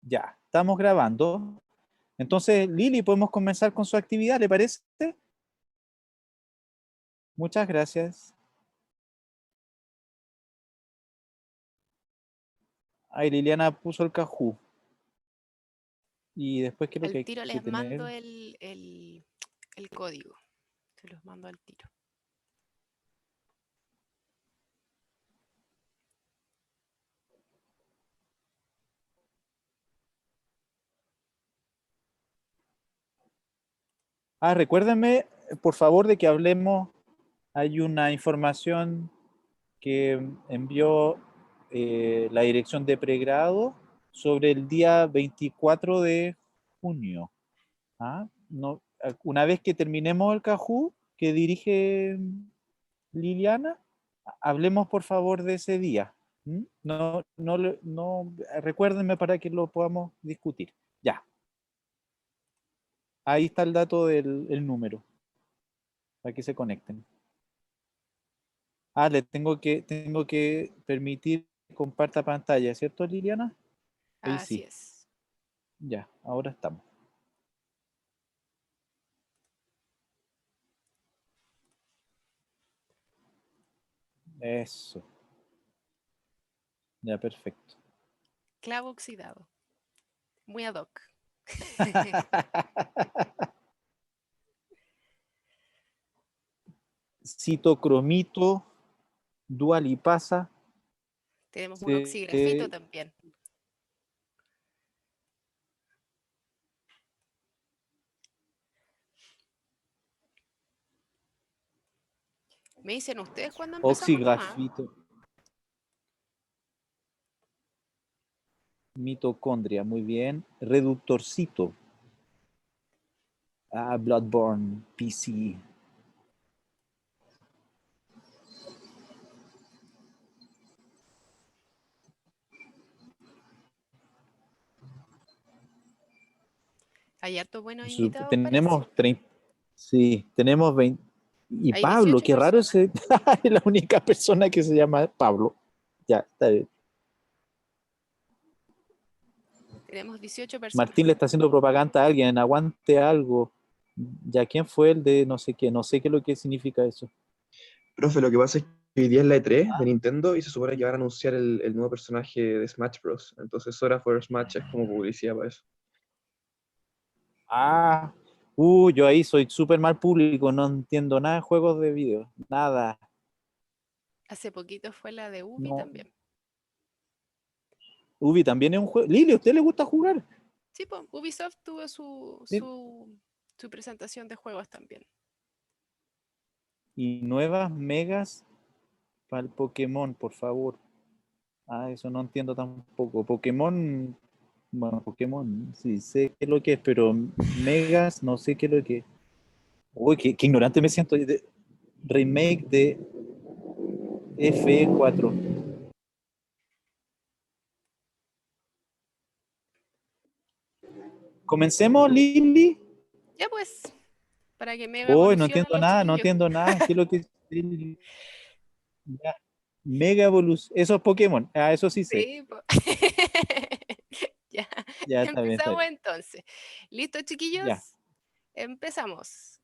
Ya, estamos grabando. Entonces, Lili, podemos comenzar con su actividad, ¿le parece? Muchas gracias. Ahí Liliana puso el cajú. Y después, ¿qué es lo que Al hay tiro que les tener? mando el código. Se los mando al tiro. Recuérdenme, por favor, de que hablemos. Hay una información que envió la dirección de pregrado sobre el día 24 de junio. No, una vez que terminemos el cajú que dirige Liliana, hablemos por favor de ese día. ¿Mm? No, no, no, recuérdenme para que lo podamos discutir. Ya, ahí está el dato del el número, para que se conecten. Le tengo que permitir que comparta pantalla, ¿cierto, Liliana? Ahí Así sí. es. Ya, ahora estamos. Eso. Ya, perfecto. Clavo oxidado. Muy ad hoc. Citocromito, dualipasa. Tenemos un oxigrafito también. ¿Me dicen ustedes cuándo empezamos nomás? Oxigrafito. Mitocondria, muy bien. Reductorcito. Bloodborne, PC. Hay hartos buenos invitados, parece. Tenemos 30. Sí, tenemos 20. Y Hay Pablo, 18 qué raro personas. ese. Es la única persona que se llama Pablo. Ya, está bien. Tenemos 18 Martín le personas. está haciendo propaganda a alguien, aguante algo. Ya, ¿quién fue el de no sé qué? No sé qué es lo que significa eso. Profe, lo que pasa es que hoy día es la E3 de Nintendo y se supone que van a anunciar el nuevo personaje de Smash Bros. Entonces Sora for Smash es como publicidad para eso. Ah, yo ahí soy súper mal público, no entiendo nada de juegos de video, nada. Hace poquito fue la de Ubi No. también. Ubi también es un juego. Lili, ¿a usted le gusta jugar? Sí, pues, Ubisoft tuvo su, Sí. su, su presentación de juegos también. Y nuevas megas para el Pokémon, por favor. Eso no entiendo tampoco. Pokémon, bueno, Pokémon, sí sé qué es lo que es, pero megas no sé qué es lo que es. Uy, qué ignorante me siento. Remake de FE4. Comencemos, Lili. Ya pues, para que Mega Uy, no evolucionen entiendo los nada, no chiquillos. entiendo nada. ¿Qué es lo que es? Ya. Mega Evolución. Eso es Pokémon. Eso sí sé. Sí, po. Ya, Ya está bien, está empezamos bien. entonces. ¿Listos, Ya. chiquillos? Empezamos.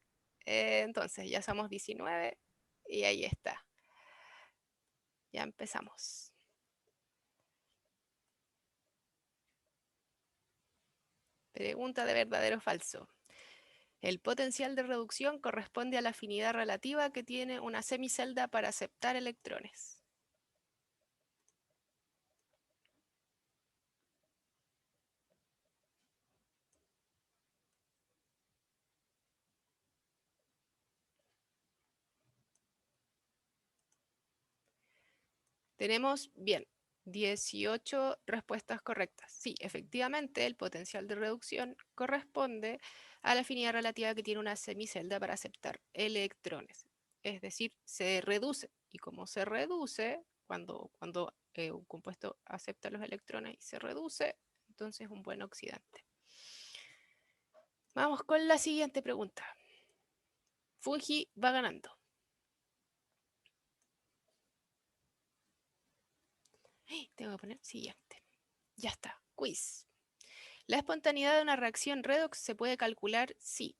Entonces, ya somos 19 y ahí está. Ya empezamos. Pregunta de verdadero o falso. El potencial de reducción corresponde a la afinidad relativa que tiene una semicelda para aceptar electrones. Tenemos, bien, 18 respuestas correctas. Sí, efectivamente, el potencial de reducción corresponde a la afinidad relativa que tiene una semicelda para aceptar electrones. Es decir, se reduce. Y como se reduce, cuando un compuesto acepta los electrones y se reduce, entonces es un buen oxidante. Vamos con la siguiente pregunta. Fungi va ganando. Tengo que poner siguiente. Ya está, quiz. ¿La espontaneidad de una reacción redox se puede calcular? Sí.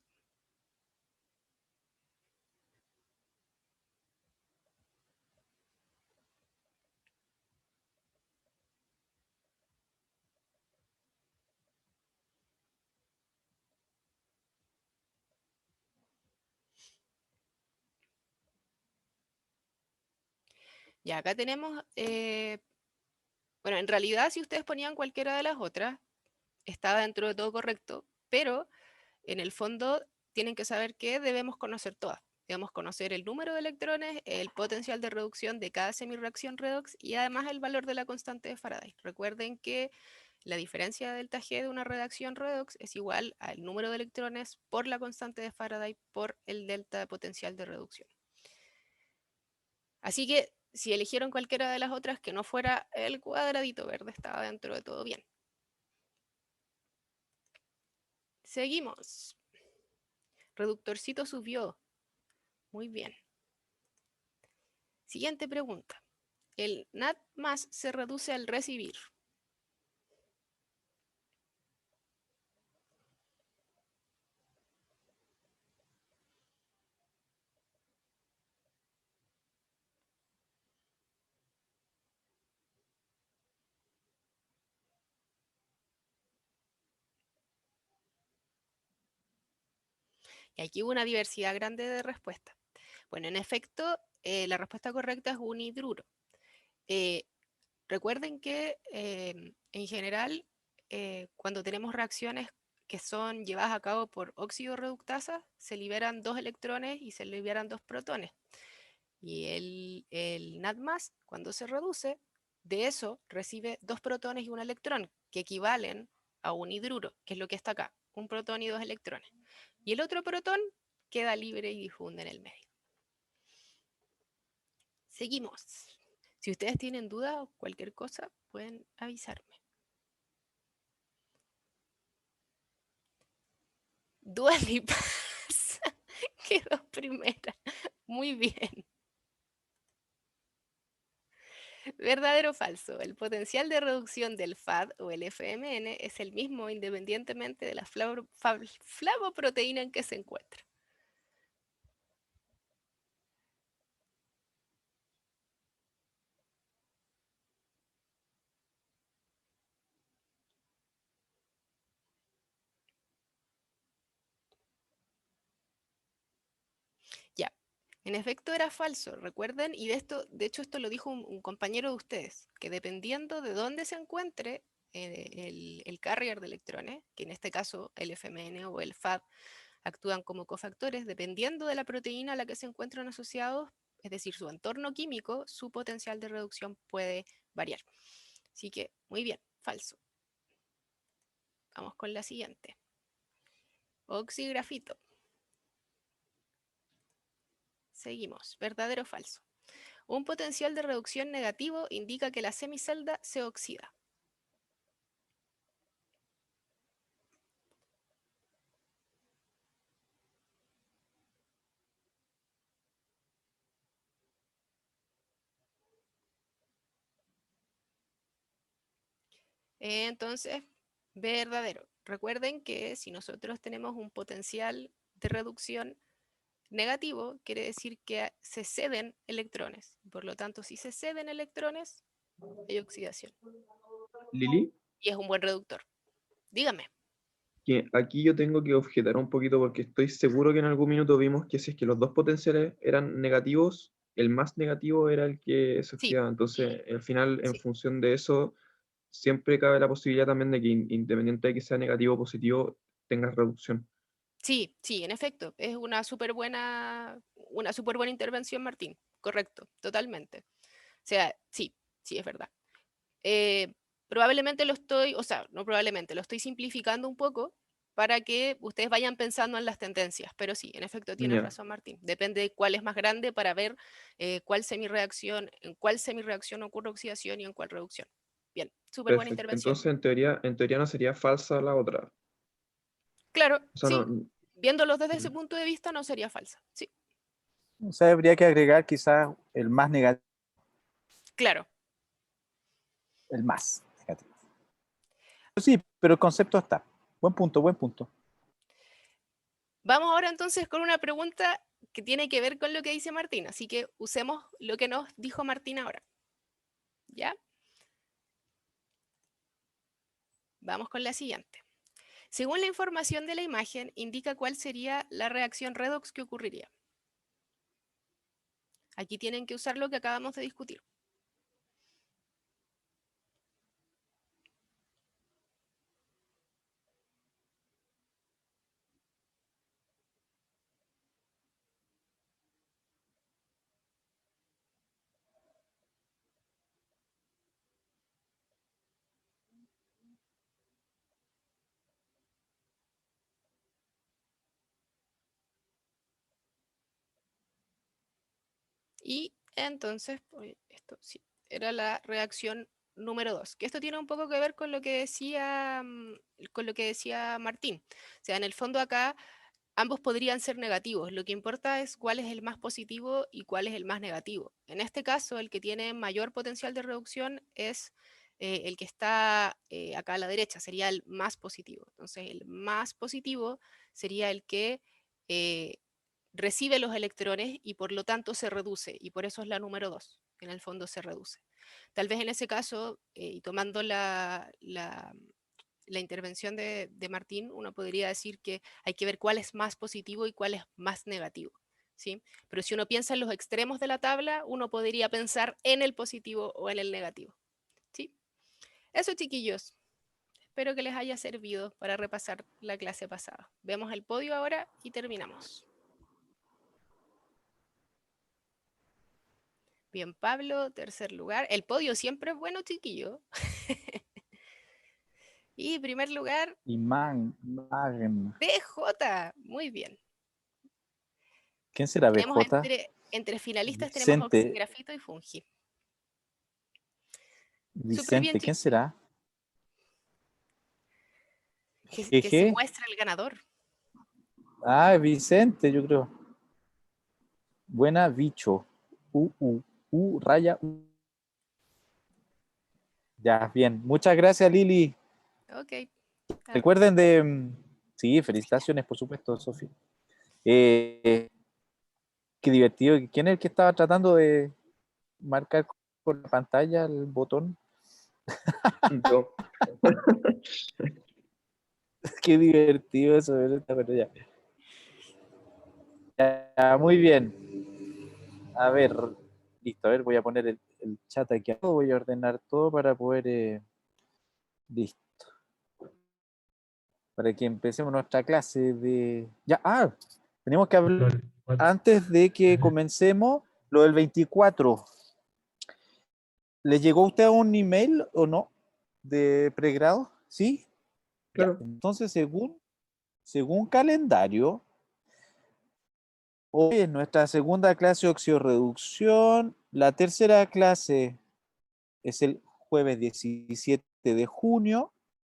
Y acá tenemos, bueno, en realidad si ustedes ponían cualquiera de las otras, estaba dentro de todo correcto, pero en el fondo tienen que saber que debemos conocer todas. Debemos conocer el número de electrones, el potencial de reducción de cada semirreacción redox y además el valor de la constante de Faraday. Recuerden que la diferencia de delta G de una reacción redox es igual al número de electrones por la constante de Faraday por el delta de potencial de reducción. Así que si eligieron cualquiera de las otras que no fuera el cuadradito verde, estaba dentro de todo bien. Seguimos. Reductorcito subió. Muy bien. Siguiente pregunta. El NAT más se reduce al recibir. Y aquí hubo una diversidad grande de respuestas. Bueno, en efecto, la respuesta correcta es un hidruro. Recuerden que en general, cuando tenemos reacciones que son llevadas a cabo por óxido reductasa, se liberan 2 electrones y se liberan 2 protones. Y el NAD+, cuando se reduce, de eso recibe 2 protones y un electrón, que equivalen a un hidruro, que es lo que está acá, un protón y 2 electrones. Y el otro protón queda libre y difunde en el medio. Seguimos. Si ustedes tienen duda o cualquier cosa, pueden avisarme. Dua Lipa quedó primera. Muy bien. ¿Verdadero o falso? El potencial de reducción del FAD o el FMN es el mismo independientemente de la flavoproteína en que se encuentra. Ya, en efecto era falso, recuerden, y de hecho esto lo dijo un compañero de ustedes, que dependiendo de dónde se encuentre el carrier de electrones, que en este caso el FMN o el FAD actúan como cofactores, dependiendo de la proteína a la que se encuentran asociados, es decir, su entorno químico, su potencial de reducción puede variar. Así que, muy bien, falso. Vamos con la siguiente. Oxigrafito. Seguimos. ¿Verdadero o falso? Un potencial de reducción negativo indica que la semicelda se oxida. Entonces, verdadero. Recuerden que si nosotros tenemos un potencial de reducción negativo, quiere decir que se ceden electrones. Por lo tanto, si se ceden electrones, hay oxidación. Lili, Y es un buen reductor. Dígame. que aquí yo tengo que objetar un poquito porque estoy seguro que en algún minuto vimos que si es que los dos potenciales eran negativos, el más negativo era el que se Sí, oxidaba. Entonces, al final, en sí. función de eso, siempre cabe la posibilidad también de que independiente de que sea negativo o positivo, tengas reducción. Sí, sí, en efecto. Es una súper buena intervención, Martín. Correcto, totalmente. O sea, sí, sí, es verdad. Eh, probablemente lo estoy, o sea, no probablemente, lo estoy simplificando un poco para que ustedes vayan pensando en las tendencias, pero sí, en efecto tienes Ya, razón, Martín. Depende de cuál es más grande para ver en cuál semirreacción ocurre oxidación y en cuál reducción. Bien, súper buena perfecto. intervención. Entonces, en teoría no sería falsa la otra. Claro, O sea, sí, no. viéndolos desde ese punto de vista no sería falsa. Sí, O sea, habría que agregar quizás el más negativo, claro. el más negativo. sí, pero el concepto está. Buen punto, buen punto. Vamos ahora entonces con una pregunta que tiene que ver con lo que dice Martín, así que usemos lo que nos dijo Martín ahora. ¿Ya? Vamos con la siguiente. Según la información de la imagen, indica cuál sería la reacción redox que ocurriría. Aquí tienen que usar lo que acabamos de discutir. Y entonces, pues, esto sí, era la reacción número 2, que esto tiene un poco que ver con lo que decía, Martín. O sea, en el fondo acá ambos podrían ser negativos. Lo que importa es cuál es el más positivo y cuál es el más negativo. En este caso, el que tiene mayor potencial de reducción es el que está acá a la derecha, sería el más positivo. Entonces, el más positivo sería el que eh, recibe los electrones y por lo tanto se reduce, y por eso es la número 2, en el fondo se reduce. Tal vez en ese caso, y tomando la intervención de Martín, uno podría decir que hay que ver cuál es más positivo y cuál es más negativo, ¿sí? Pero si uno piensa en los extremos de la tabla, uno podría pensar en el positivo o en el negativo, ¿sí? Eso, chiquillos. Espero que les haya servido para repasar la clase pasada. Vemos el podio ahora y terminamos. Bien, Pablo, tercer lugar. El podio siempre es bueno, chiquillo. Y primer lugar, Y Magn. BJ. Muy bien. ¿Quién será Tenemos BJ? entre finalistas tenemos Vicente. Oxingrafito y Fungi. Súper bien, Vicente, ¿quién chiquillos. será? Que se GG. muestra el ganador. Ah, Vicente, yo creo. Buena bicho. Raya U. Ya, bien. Muchas gracias, Lili. Ok. Recuerden de... Sí, felicitaciones, por supuesto, Sofía. Qué divertido. ¿Quién es el que estaba tratando de marcar con la pantalla el botón? Yo. Qué divertido eso, ¿verdad? Pero ya. Ya, muy bien. A ver, listo. A ver, voy a poner el chat aquí. Voy a ordenar todo para poder... listo. Para que empecemos nuestra clase de... Ya, tenemos que hablar antes de que comencemos lo del 24. ¿Le llegó a usted un email o no de pregrado? ¿Sí? Ya. Claro. Entonces, según calendario, hoy es nuestra segunda clase de oxirreducción. La tercera clase es el jueves 17 de junio.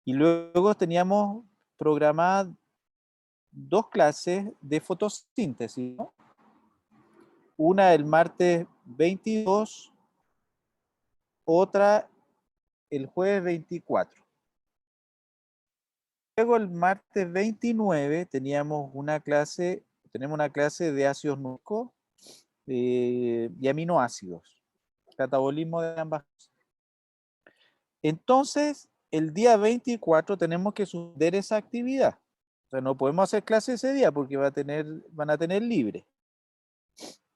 Y luego teníamos programadas 2 clases de fotosíntesis, ¿no? Una el martes 22, otra el jueves 24. Luego el martes 29 tenemos una clase de ácidos nucleicos y aminoácidos, catabolismo de ambas. Entonces, el día 24 tenemos que suspender esa actividad. O sea, no podemos hacer clase ese día porque van a tener libre.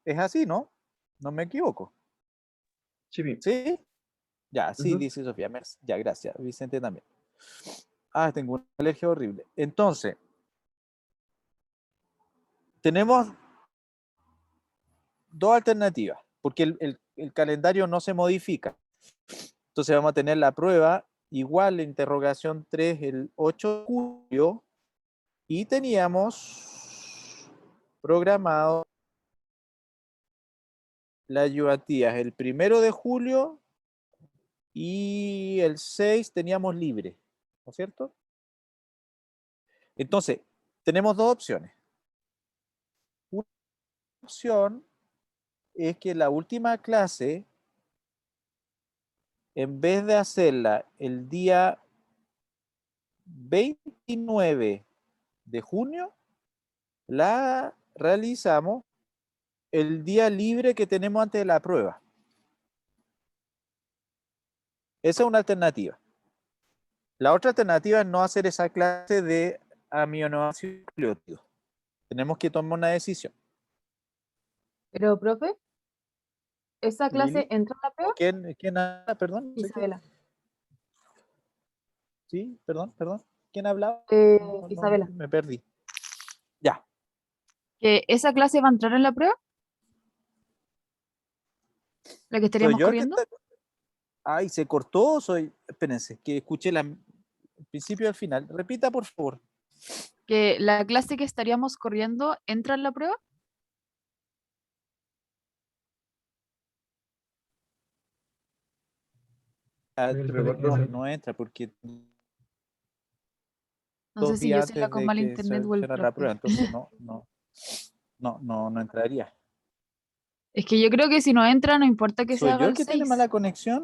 Es así, ¿no? No me equivoco. Sí. ¿Sí? Ya, sí, Ujú. dice Sofía. Ya, gracias. Vicente también. Tengo una alergia horrible. Entonces, tenemos 2 alternativas, porque el calendario no se modifica. Entonces vamos a tener la prueba igual, la interrogación 3 el 8 de julio, y teníamos programado las ayudantías el 1 de julio y el 6 teníamos libre, ¿no es cierto? Entonces, tenemos 2 opciones. Una opción es que la última clase, en vez de hacerla el día 29 de junio la realizamos el día libre que tenemos antes de la prueba. Esa es una alternativa. La otra alternativa es no hacer esa clase de aminoácidos nucleótidos. Tenemos que tomar una decisión. Pero, profe, ¿esa clase Lili, entra en la prueba? ¿quién habla? Perdón, no sé qué. Isabela. Sí, perdón. ¿Quién hablaba? Isabela. Me perdí. Ya. ¿Que esa clase va a entrar en la prueba? ¿La que ¿Soy estaríamos yo el que corriendo? está? Ay, se cortó. Espérense, que escuché el principio y el final. Repita, por favor. ¿Que la clase que estaríamos corriendo entra en la prueba? No entra porque No sé 2 si yo días soy la antes con de mal que se internet o el hiciera la profe. prueba, entonces no entraría. Es que yo creo que si no entra, no importa que se ¿Soy haga yo el el que tiene 6. mala conexión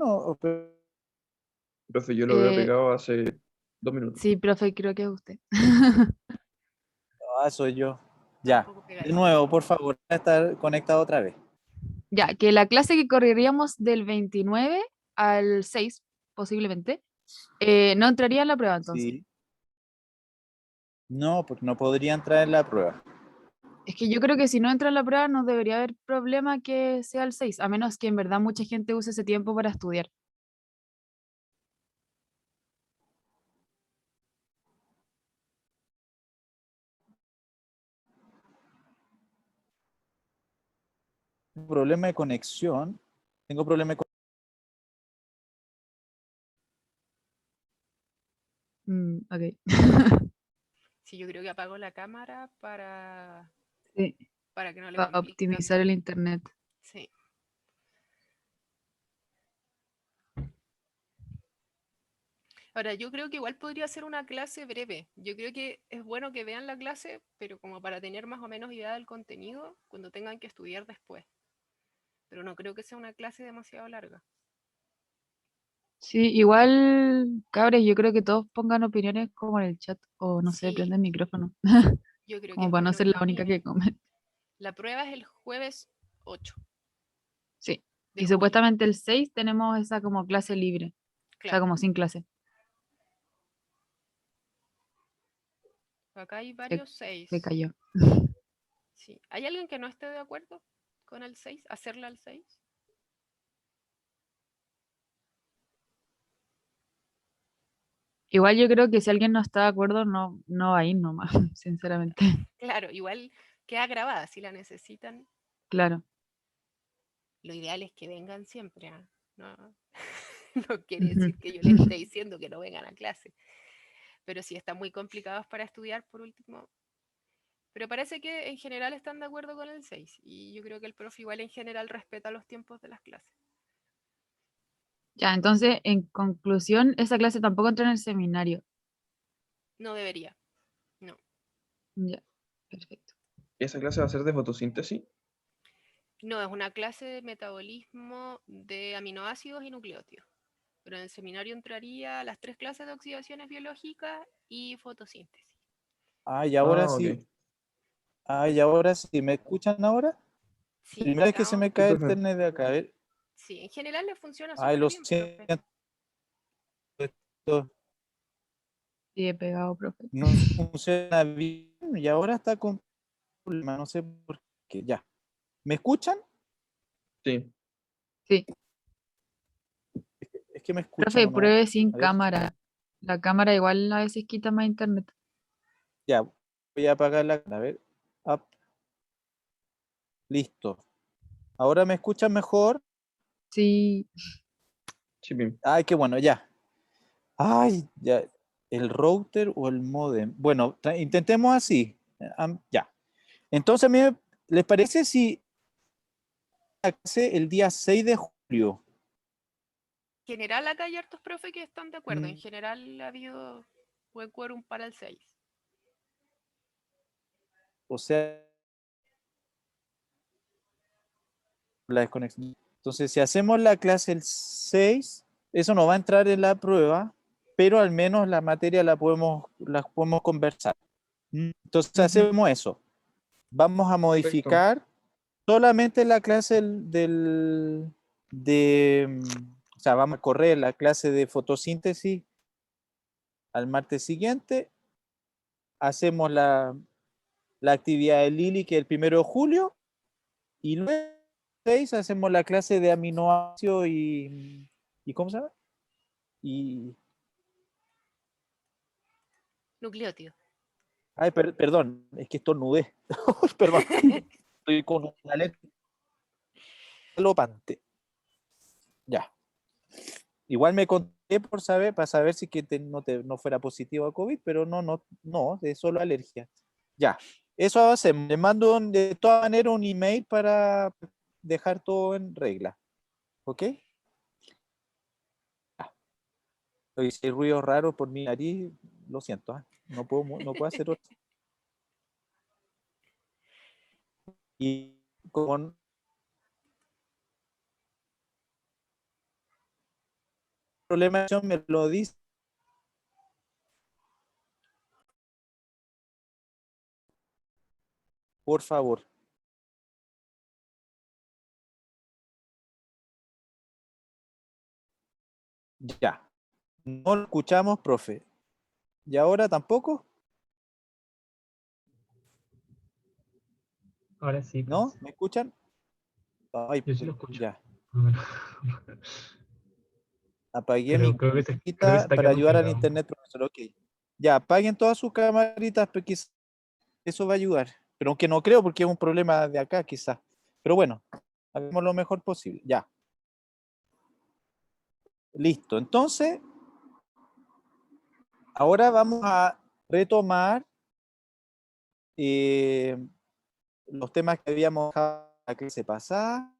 Profe, yo lo veo Eh, pegado hace 2 minutos. sí, profe, creo que es usted. soy yo? Está un Ya. poco De pegadito. nuevo, por favor, estar conectado otra vez. Ya, que la clase que correríamos del 29 al 6, posiblemente, no entraría en la prueba entonces. Sí. No, porque no podría entrar en la prueba. Es que yo creo que si no entra en la prueba no debería haber problema que sea el 6, a menos que en verdad mucha gente use ese tiempo para estudiar. Tengo problema de conexión. Tengo problema de Ok. Sí, yo creo que apago la cámara Sí, para que no le para complique optimizar tanto. el internet. Sí. Ahora, yo creo que igual podría ser una clase breve. Yo creo que es bueno que vean la clase, pero como para tener más o menos idea del contenido cuando tengan que estudiar después. Pero no creo que sea una clase demasiado larga. Sí, igual, cabres, yo creo que todos pongan opiniones como en el chat o no sé, Sí, prenden el micrófono, yo creo que como es para no bueno ser que la única opinen. que come. La prueba es el jueves 8 Sí, de y julio. supuestamente el 6 tenemos esa como clase libre, o sea, Claro, como sin clase. acá hay Se, varios se 6. cayó. Sí. ¿Hay alguien que no esté de acuerdo con el 6? ¿Hacerla al 6? Igual yo creo que si alguien no está de acuerdo, no va a ir nomás, sinceramente. Claro, igual queda grabada si la necesitan. Claro. Lo ideal es que vengan siempre. ¿Ah? No, no quiere Ujú. decir que yo les esté diciendo que no vengan a clase. Pero si están muy complicados para estudiar, por último. Pero parece que en general están de acuerdo con el 6. Y yo creo que el profe igual en general respeta los tiempos de las clases. Ya, entonces, en conclusión, esa clase tampoco entra en el seminario. No debería. No. Ya, perfecto. ¿Esa clase va a ser de fotosíntesis? No, es una clase de metabolismo de aminoácidos y nucleótidos. Pero en el seminario entraría las 3 clases de oxidaciones biológicas y fotosíntesis. Y ahora Ok. sí. Y ahora sí. ¿Me escuchan ahora? Sí, Primera vez que se estamos. me Sí, cae el profe. internet de acá. A ver. Sí, en general le funciona Ay, súper lo bien, profe. siento. Esto Sí, he pegado, profe. no funciona bien y ahora está con problema. No sé por qué. Ya. ¿Me escuchan? Sí. Sí. Es que me escuchan Profe, o no. pruebe sin A ver. cámara. La cámara igual a veces quita más internet. Ya. Voy a apagar la. A ver. Up. Listo. ¿Ahora me escuchan mejor? Sí. Sí, bien. Ay, qué bueno, ya. Ay, ya. ¿El router o el modem? Bueno, intentemos así. Ya. Entonces, ¿les parece si hace el día 6 de julio? En general acá hay hartos profes que están de acuerdo. En Mm, general ha habido buen quórum para el 6. O sea, la desconexión. Entonces, si hacemos la clase el 6, eso no va a entrar en la prueba. pero al menos la materia la podemos conversar. Entonces Ujú. hacemos eso. Vamos a modificar solamente la clase o sea, vamos a correr la clase de fotosíntesis al martes siguiente. Hacemos la actividad de Lili, que es el 1 de julio, y luego el 6 hacemos la clase de aminoácidos y ¿cómo se llama? Y, Nucleótido. ay, perdón, es que estornudé. Perdón, estoy con una alergia galopante. Ya. Igual me conté para saber si que no fuera positivo a COVID, pero no, es solo alergia. Ya, eso hacemos. Le mando de todas maneras un email para dejar todo en regla. ¿Ok? Si hay ruido raro por mi nariz, lo siento. No puedo hacer otro. Y con problema me lo dice, por favor. Ya. No lo escuchamos, profe. ¿Y ahora tampoco? Ahora sí. ¿No? parece. ¿Me escuchan? Ay, Yo sí lo escucho. ya. por lo menos. Apagué mi Pero creo que se camarita está para quedando ayudar al pegado. internet, profesor. Ok. Ya, apaguen todas sus camaritas porque eso va a ayudar. Pero aunque no creo porque es un problema de acá, quizás. Pero bueno, hagamos lo mejor posible. Ya. Listo. Entonces, ahora vamos a retomar los temas que habíamos dejado en la clase pasada.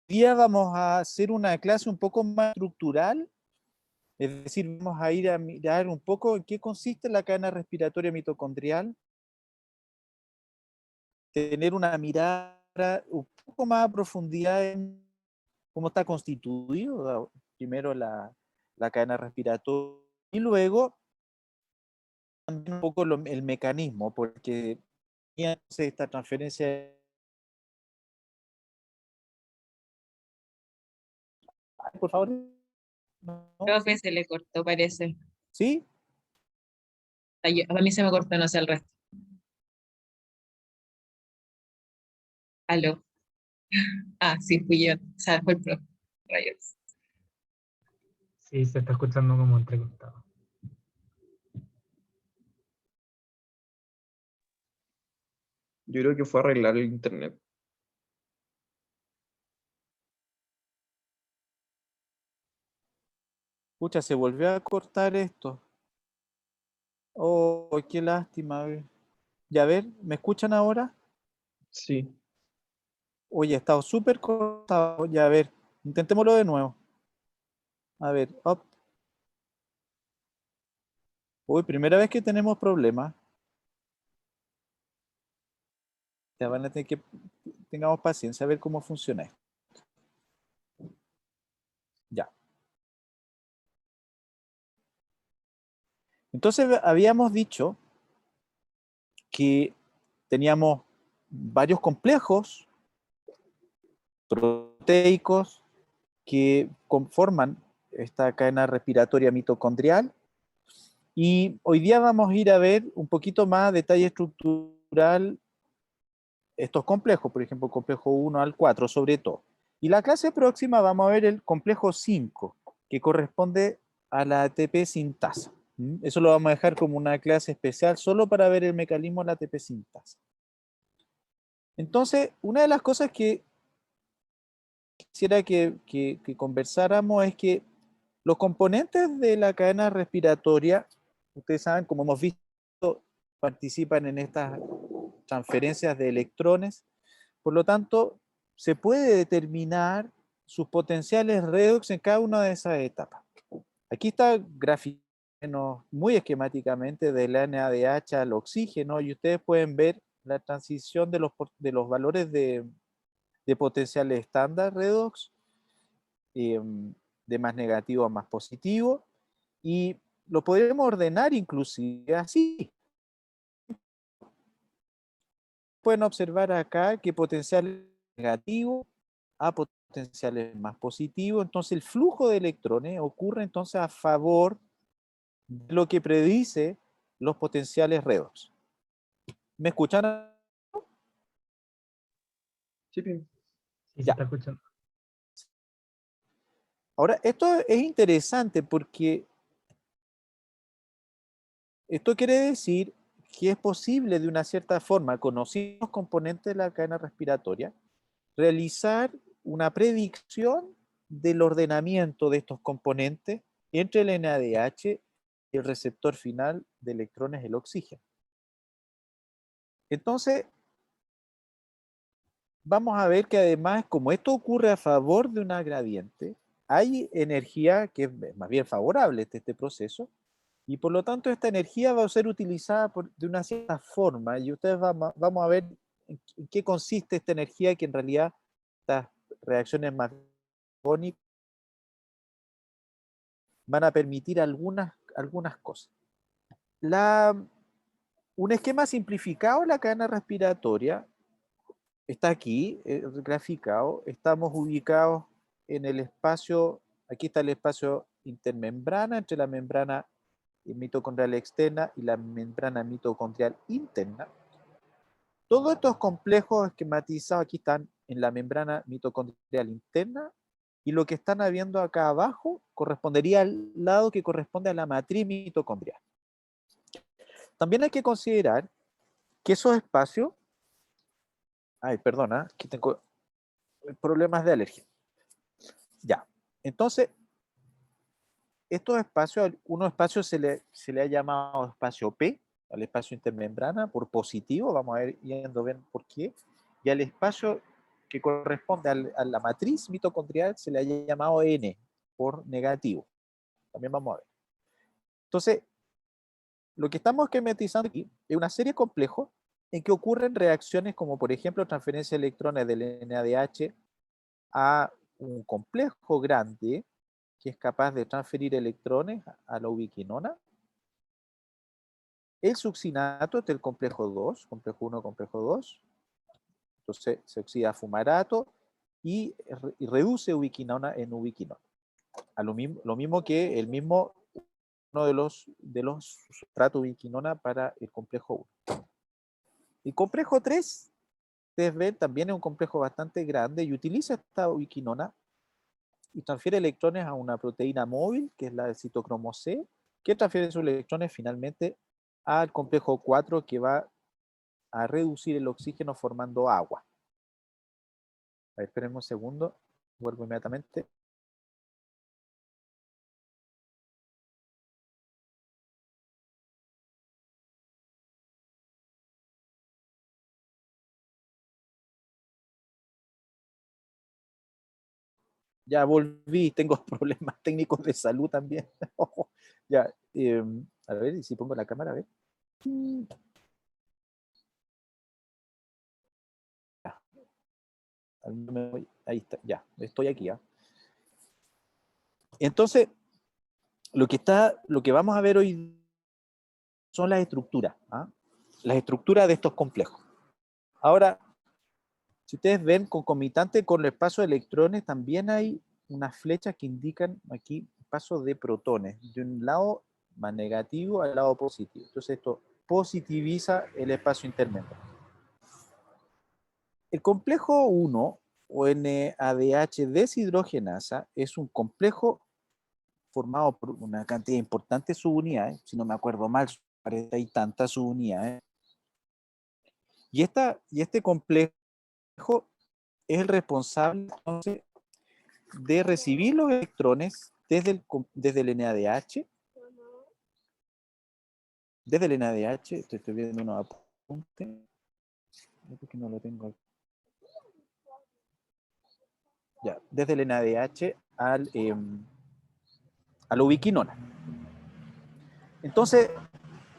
Hoy día vamos a hacer una clase un poco más estructural. Es decir, vamos a ir a mirar un poco en qué consiste la cadena respiratoria mitocondrial, tener una mirada un poco más a profundidad en cómo está constituido primero la cadena respiratoria y luego también un poco el mecanismo, porque esta transferencia, ay, por favor, ¿no? Profe, se le cortó, parece. ¿Sí? A mí se me cortó, no sé el resto. Aló. Ah, sí, fui yo. O sea, fue el profe. Rayos. Sí, se está escuchando como entrecortado. Yo creo que fue a arreglar el internet. Pucha, se volvió a cortar esto. Oh, qué lástima. Ya, a ver, ¿me escuchan ahora? Sí. Oye, he estado súper cortado. Ya, a ver, intentémoslo de nuevo. A ver, up. Uy, primera vez que tenemos problemas. Ya van a tener que tengamos paciencia a ver cómo funciona esto. Ya. Entonces habíamos dicho que teníamos varios complejos proteicos que conforman esta cadena respiratoria mitocondrial. Y hoy día vamos a ir a ver un poquito más detalle estructural estos complejos, por ejemplo, complejo 1 al 4 sobre todo. Y la clase próxima vamos a ver el complejo 5, que corresponde a la ATP sintasa. Eso lo vamos a dejar como una clase especial solo para ver el mecanismo de la ATP sintasa. Entonces, una de las cosas que quisiera que conversáramos es que los componentes de la cadena respiratoria, ustedes saben, como hemos visto, participan en estas transferencias de electrones. Por lo tanto, se puede determinar sus potenciales redox en cada una de esas etapas. Aquí está graficado muy esquemáticamente del NADH al oxígeno y ustedes pueden ver la transición de los valores de potenciales estándar redox, de más negativo a más positivo, y lo podríamos ordenar inclusive así. Pueden observar acá que potencial negativo a potenciales más positivos. Entonces el flujo de electrones ocurre entonces a favor de lo que predice los potenciales redox. ¿Me escuchan? Sí, Pim. Sí, se Ya. está escuchando. Ahora, esto es interesante porque esto quiere decir que es posible de una cierta forma, conociendo los componentes de la cadena respiratoria, realizar una predicción del ordenamiento de estos componentes entre el NADH y el receptor final de electrones, el oxígeno. Entonces, vamos a ver que además, como esto ocurre a favor de una gradiente, hay energía que es más bien favorable a este proceso, y por lo tanto esta energía va a ser utilizada de una cierta forma, y ustedes vamos a ver en qué consiste esta energía, que en realidad estas reacciones más iónicas van a permitir algunas cosas. Un esquema simplificado de la cadena respiratoria está aquí, graficado. Estamos ubicados en el espacio, aquí está el espacio intermembrana, entre la membrana mitocondrial externa y la membrana mitocondrial interna. Todos estos complejos esquematizados aquí están en la membrana mitocondrial interna, y lo que están viendo acá abajo correspondería al lado que corresponde a la matriz mitocondrial. También hay que considerar que esos espacios, perdona, aquí tengo problemas de alergia. Ya, entonces, estos espacios, unos espacios se le ha llamado espacio P, al espacio intermembrana, por positivo, vamos a ir yendo a ver por qué, y al espacio que corresponde a la matriz mitocondrial se le ha llamado N, por negativo. También vamos a ver. Entonces, lo que estamos esquematizando aquí es una serie de complejos en que ocurren reacciones como, por ejemplo, transferencia de electrones del NADH a un complejo grande que es capaz de transferir electrones a la ubiquinona. El succinato, este es el complejo 2, complejo 1, complejo 2. Entonces se oxida a fumarato y reduce ubiquinona en ubiquinona. Lo mismo que uno de los sustratos ubiquinona para el complejo 1. El complejo 3, ustedes ven, también es un complejo bastante grande y utiliza esta ubiquinona y transfiere electrones a una proteína móvil, que es la del citocromo C, que transfiere sus electrones finalmente al complejo 4, que va a reducir el oxígeno formando agua. A ver, espérenme un segundo, vuelvo inmediatamente. Ya volví, tengo problemas técnicos de salud también. Ya, a ver, y si pongo la cámara, a ver. Ahí está, ya, estoy aquí. ¿Ah? Entonces, lo que vamos a ver hoy son las estructuras, ¿ah? Las estructuras de estos complejos. Ahora, si ustedes ven, concomitante con el paso de electrones, también hay unas flechas que indican aquí paso de protones, de un lado más negativo al lado positivo. Entonces esto positiviza el espacio intermembrana. El complejo 1, o NADH deshidrogenasa, es un complejo formado por una cantidad importante de subunidades, si no me acuerdo mal, 40 y tantas subunidades. Y este complejo es el responsable entonces de recibir los electrones desde el NADH. Desde el NADH, estoy viendo unos apuntes. Porque no lo tengo aquí. Ya, desde el NADH a la ubiquinona. Entonces,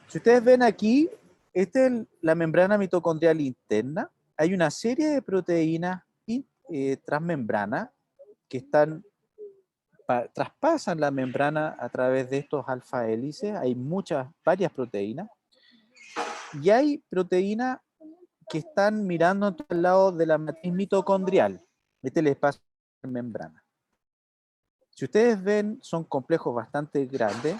si ustedes ven aquí, esta es la membrana mitocondrial interna. Hay una serie de proteínas transmembranas que están traspasan la membrana a través de estos alfa hélices. Hay varias proteínas. Y hay proteínas que están mirando al lado de la matriz mitocondrial. Este es el espacio de membrana. Si ustedes ven, son complejos bastante grandes.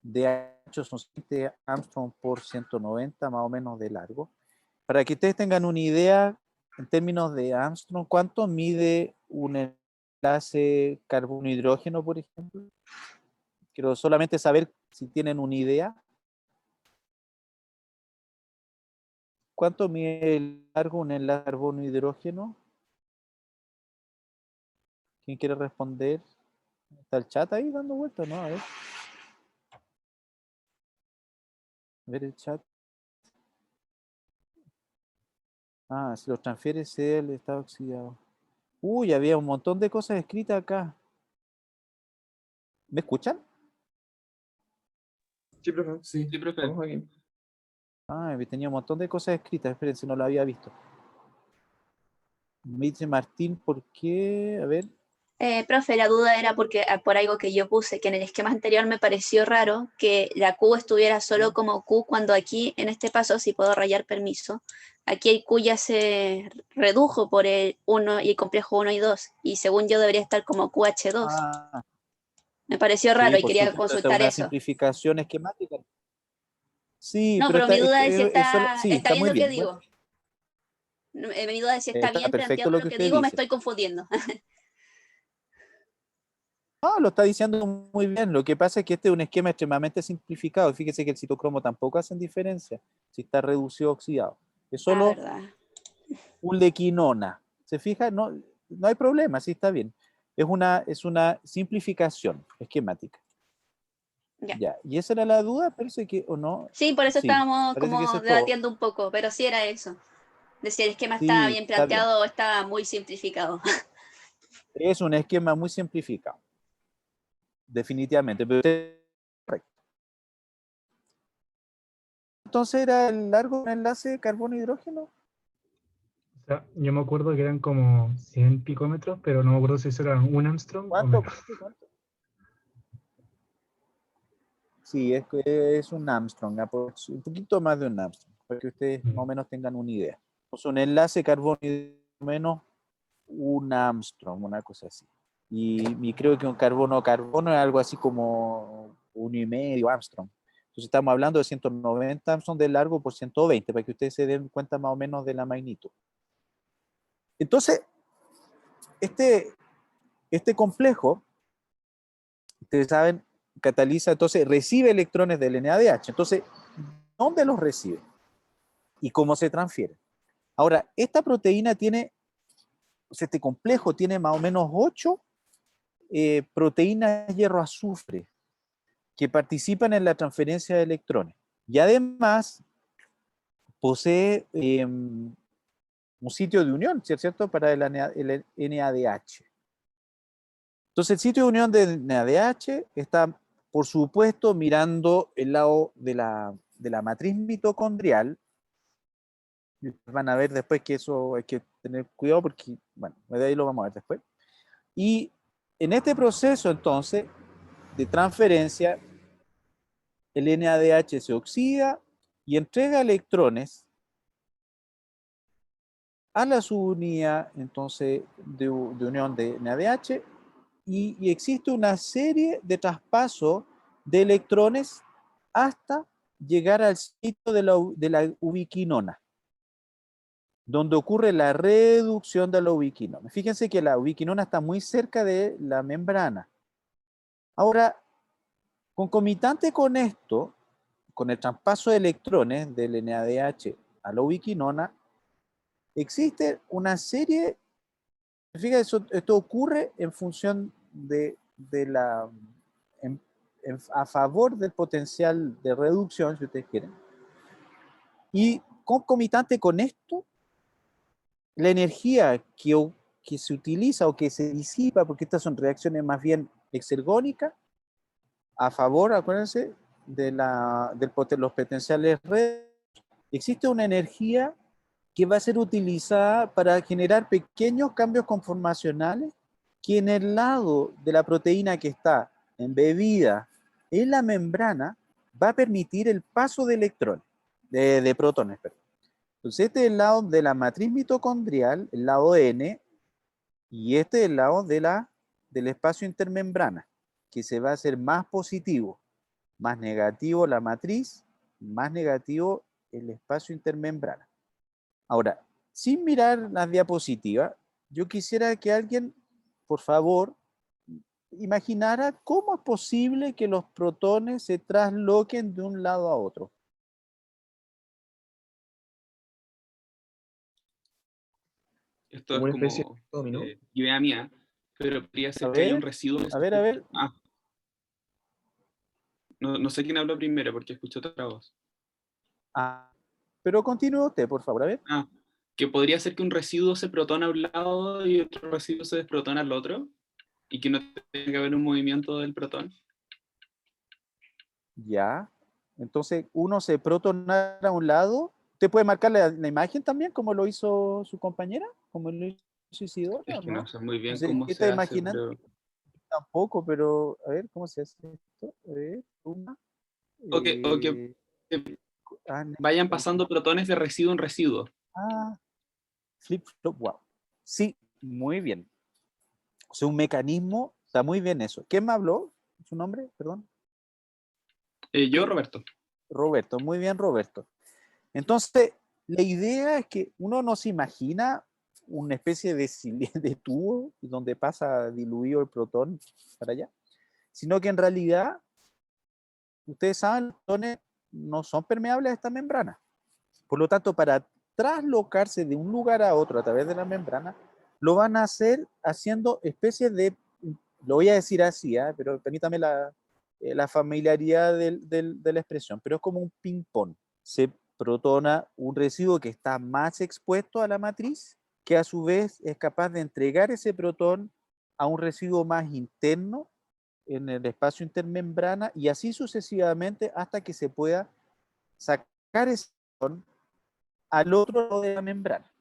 De ancho son 7 Armstrong por 190, más o menos de largo. Para que ustedes tengan una idea, en términos de Armstrong, ¿cuánto mide un enlace carbono-hidrógeno, por ejemplo? Quiero solamente saber si tienen una idea. ¿Cuánto mide el largo un enlace carbono-hidrógeno? ¿Quién quiere responder? ¿Está el chat ahí dando vueltas? No, a ver el chat. Ah, si los transfiere se el estado oxidado. Uy, había un montón de cosas escritas acá. ¿Me escuchan? Sí, profe. Sí, profe. Vamos aquí. Ah, tenía un montón de cosas escritas. Espérense, no lo había visto. Me dice Martín, ¿por qué? A ver. Profe, la duda era porque por algo que yo puse, que en el esquema anterior me pareció raro que la Q estuviera solo como Q, cuando aquí, en este paso, si puedo rayar permiso, aquí el Q ya se redujo por el 1 y el complejo 1 y 2, y según yo debería estar como QH2. Ah, Me pareció sí, raro y por quería supuesto, esta es consultar una eso. simplificación esquemática. Sí, No, pero pero mi duda es si sí, está está bien muy lo que bien. digo. Mi duda es si está Está bien perfecto planteado lo lo que que usted digo, me dice. estoy confundiendo. No, lo está diciendo muy bien. Lo que pasa es que este es un esquema extremadamente simplificado. Fíjese que el citocromo tampoco hacen diferencia si está reducido o oxidado. Es Ah, solo verdad. ulequinona. ¿Se fija? No, no hay problema, sí está bien. Es una simplificación esquemática. Ya. Ya. ¿Y esa era la duda? Parece que, ¿o no? Sí, por eso Sí, estábamos parece que eso como es todo. debatiendo un poco, pero sí era eso. De si el esquema estaba Sí, bien está bien. planteado o estaba muy simplificado. Es un esquema muy simplificado. Definitivamente. Pero correcto. Entonces era el largo enlace carbono-hidrógeno. O sea, yo me acuerdo que eran como 100 picómetros, pero no me acuerdo si eso era un Armstrong o ¿Cuánto? menos. ¿Cuánto? Sí, es un Armstrong, un poquito más de un Armstrong, para que ustedes más o menos tengan una idea. Es un enlace carbono menos un Armstrong, una cosa así. Y creo que un carbono-carbono es algo así como 1,5 Armstrong. Entonces estamos hablando de 190 Armstrong de largo por 120, para que ustedes se den cuenta más o menos de la magnitud. Entonces, este complejo, ustedes saben, cataliza, entonces recibe electrones del NADH. Entonces, ¿dónde los recibe? ¿Y cómo se transfiere? Ahora, esta proteína tiene, o sea, este complejo tiene más o menos 8 proteínas hierro-azufre que participan en la transferencia de electrones. Y además posee un sitio de unión, ¿cierto?, para el NADH. Entonces el sitio de unión del NADH está, por supuesto, mirando el lado de la matriz mitocondrial. Van a ver después que eso hay que tener cuidado porque, bueno, de ahí lo vamos a ver después. Y en este proceso, entonces, de transferencia, el NADH se oxida y entrega electrones a la subunidad, entonces, de unión de NADH y existe una serie de traspasos de electrones hasta llegar al sitio de la ubiquinona, donde ocurre la reducción de la ubiquinona. Fíjense que la ubiquinona está muy cerca de la membrana. Ahora, concomitante con esto, con el traspaso de electrones del NADH a la ubiquinona, existe una serie, fíjense, esto ocurre en función de la, a favor del potencial de reducción, si ustedes quieren, y concomitante con esto, la energía que se utiliza o que se disipa, porque estas son reacciones más bien exergónicas, a favor, acuérdense, de los potenciales redes, existe una energía que va a ser utilizada para generar pequeños cambios conformacionales que en el lado de la proteína que está embebida en la membrana va a permitir el paso de electrones, de protones, perdón. Entonces este es el lado de la matriz mitocondrial, el lado N, y este es el lado del espacio intermembrana, que se va a hacer más positivo, más negativo la matriz, más negativo el espacio intermembrana. Ahora, sin mirar las diapositivas, yo quisiera que alguien, por favor, imaginara cómo es posible que los protones se trasloquen de un lado a otro. Esto Como es una especie como de dominó. idea mía, pero podría A ser que haya un ver, residuo en ese a ver, a ver. aspecto. Ah, no sé quién habló primero porque escuché otra voz. Ah, pero continúe usted, por favor, a ver. Ah, que podría ser que un residuo se protona a un lado y otro residuo se desprotona al otro, y que no tenga que haber un movimiento del protón. Ya. Entonces, uno se protona a un lado. ¿Usted puede marcar la imagen también, como lo hizo su compañera? ¿Como lo hizo Isidora, Es o que no no? sé muy bien Entonces, cómo ¿qué se está hace, imaginando? pero... Tampoco, pero a ver, ¿cómo se hace esto? A ver, una. O que Ah, vayan pasando protones de residuo en residuo. flip-flop, wow. Sí, muy bien. O sea, un mecanismo, está muy bien eso. ¿Quién me habló? ¿Su nombre? Perdón. Yo, Roberto. Roberto, muy bien, Roberto. Entonces, la idea es que uno no se imagina una especie de, de tubo donde pasa diluido el protón para allá, sino que en realidad, ustedes saben, los protones no son permeables a esta membrana. Por lo tanto, para traslocarse de un lugar a otro a través de la membrana, lo van a hacer haciendo especies de, lo voy a decir así, pero permítame la familiaridad de la expresión, pero es como un ping-pong. Se protona un residuo que está más expuesto a la matriz, que a su vez es capaz de entregar ese protón a un residuo más interno en el espacio intermembrana, y así sucesivamente hasta que se pueda sacar ese protón al otro lado de la membrana.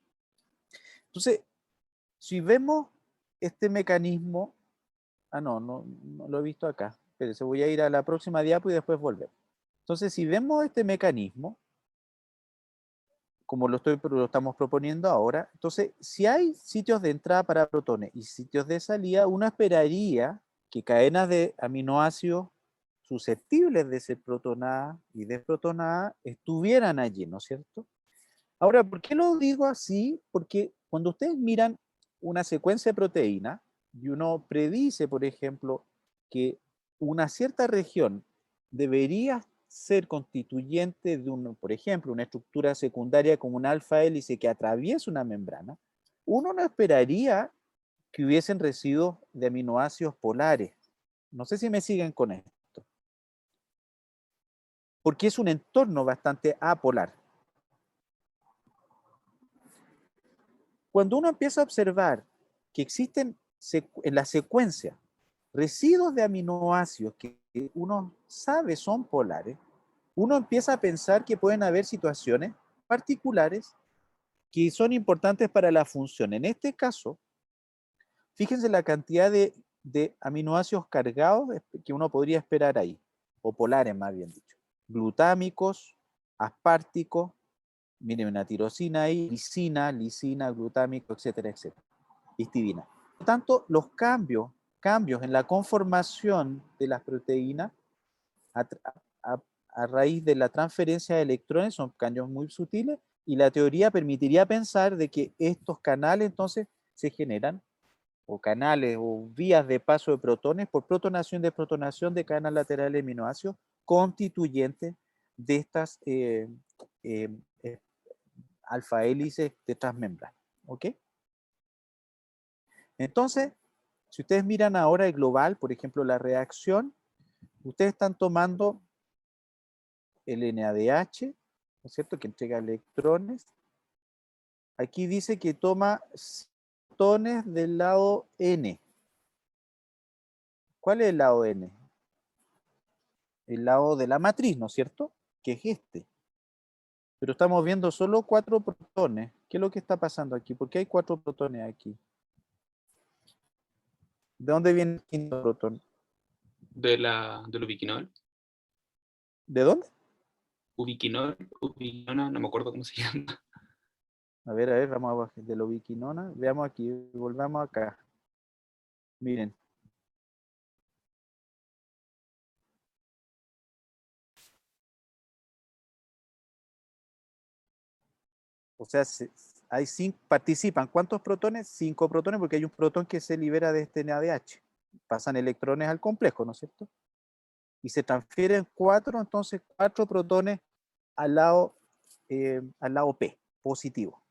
Entonces, si vemos este mecanismo, no lo he visto acá, pero se voy a ir a la próxima diapo y después volver. Entonces, si vemos este mecanismo, como lo estamos proponiendo ahora, entonces, si hay sitios de entrada para protones y sitios de salida, uno esperaría que cadenas de aminoácidos susceptibles de ser protonadas y desprotonadas estuvieran allí, ¿no es cierto? Ahora, ¿por qué lo digo así? Porque cuando ustedes miran una secuencia de proteína y uno predice, por ejemplo, que una cierta región debería ser constituyente de, por ejemplo, una estructura secundaria como un alfa hélice que atraviesa una membrana, uno no esperaría que hubiesen residuos de aminoácidos polares. No sé si me siguen con esto. Porque es un entorno bastante apolar. Cuando uno empieza a observar que existen en la secuencia residuos de aminoácidos que uno sabe son polares, uno empieza a pensar que pueden haber situaciones particulares que son importantes para la función. En este caso, fíjense la cantidad de aminoácidos cargados que uno podría esperar ahí, o polares más bien dicho. Glutámicos, asparticos, miren una tirosina ahí, lisina, glutámico, etcétera, etcétera. Histidina. Por lo tanto, los cambios en la conformación de las proteínas a raíz de la transferencia de electrones son cambios muy sutiles, y la teoría permitiría pensar de que estos canales entonces se generan, o canales o vías de paso de protones por protonación de cadenas laterales de aminoácidos constituyentes de estas alfa hélices de transmembrana. ¿Ok? Entonces, si ustedes miran ahora el global, por ejemplo, la reacción, ustedes están tomando el NADH, ¿no es cierto?, que entrega electrones. Aquí dice que toma protones del lado N. ¿Cuál es el lado N? El lado de la matriz, ¿no es cierto?, que es este. Pero estamos viendo solo 4 protones. ¿Qué es lo que está pasando aquí? ¿Por qué hay 4 protones aquí? ¿De dónde viene el quinto protón? del ubiquinol. ¿De dónde? Ubiquinona, no me acuerdo cómo se llama. A ver, vamos a bajar de la ubiquinona. Veamos aquí, volvamos acá. Miren. O sea, hay 5, participan. ¿Cuántos protones? 5 protones, porque hay un protón que se libera de este NADH. Pasan electrones al complejo, ¿no es cierto? Y se transfieren 4, entonces 4 protones al lado P, positivo.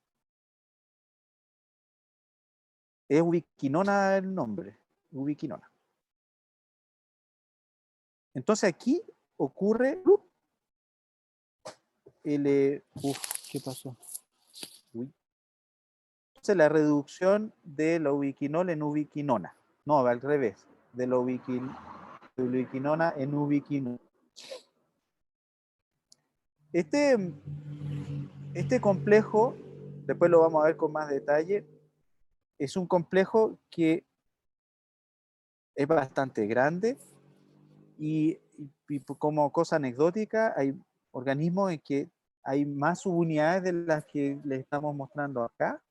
Es ubiquinona el nombre, ubiquinona. Entonces aquí ocurre ¿qué pasó? Uy. Entonces la reducción de la ubiquinol en ubiquinona. No, al revés, de la ubiquinona en ubiquinol. Este complejo, después lo vamos a ver con más detalle, es un complejo que es bastante grande y como cosa anecdótica, hay organismos en que hay más subunidades de las que les estamos mostrando acá.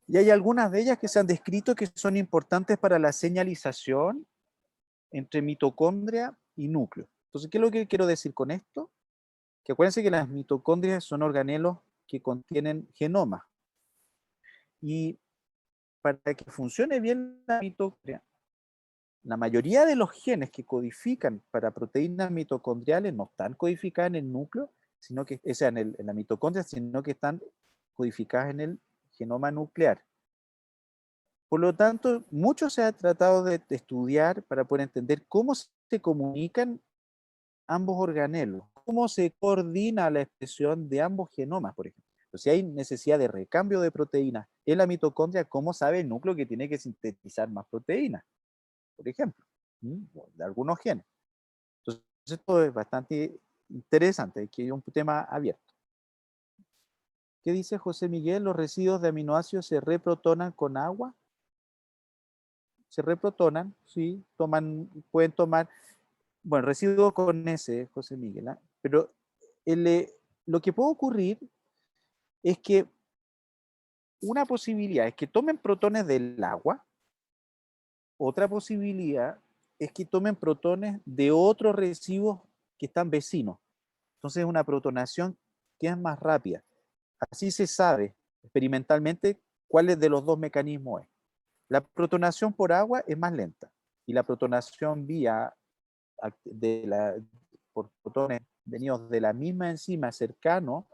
Y hay algunas de ellas que se han descrito que son importantes para la señalización entre mitocondria y núcleo. Entonces, ¿qué es lo que quiero decir con esto? Que acuérdense que las mitocondrias son organelos que contienen genomas. Y para que funcione bien la mitocondria, la mayoría de los genes que codifican para proteínas mitocondriales no están codificadas en el núcleo, sino que, o sea, en la mitocondria, sino que están codificadas en el genoma nuclear. Por lo tanto, mucho se ha tratado de estudiar para poder entender cómo se comunican ambos organelos, cómo se coordina la expresión de ambos genomas, por ejemplo. Si hay necesidad de recambio de proteínas en la mitocondria, ¿cómo sabe el núcleo que tiene que sintetizar más proteínas? Por ejemplo, de algunos genes. Entonces, esto es bastante interesante, que es un tema abierto. ¿Qué dice José Miguel? ¿Los residuos de aminoácidos se reprotonan con agua? Se reprotonan, sí, pueden tomar, bueno, residuos con S, José Miguel, ¿eh? Pero lo que puede ocurrir es que una posibilidad es que tomen protones del agua, otra posibilidad es que tomen protones de otros residuos que están vecinos. Entonces es una protonación que es más rápida. Así se sabe experimentalmente cuál de los dos mecanismos es. La protonación por agua es más lenta y la protonación por protones venidos de la misma enzima cercano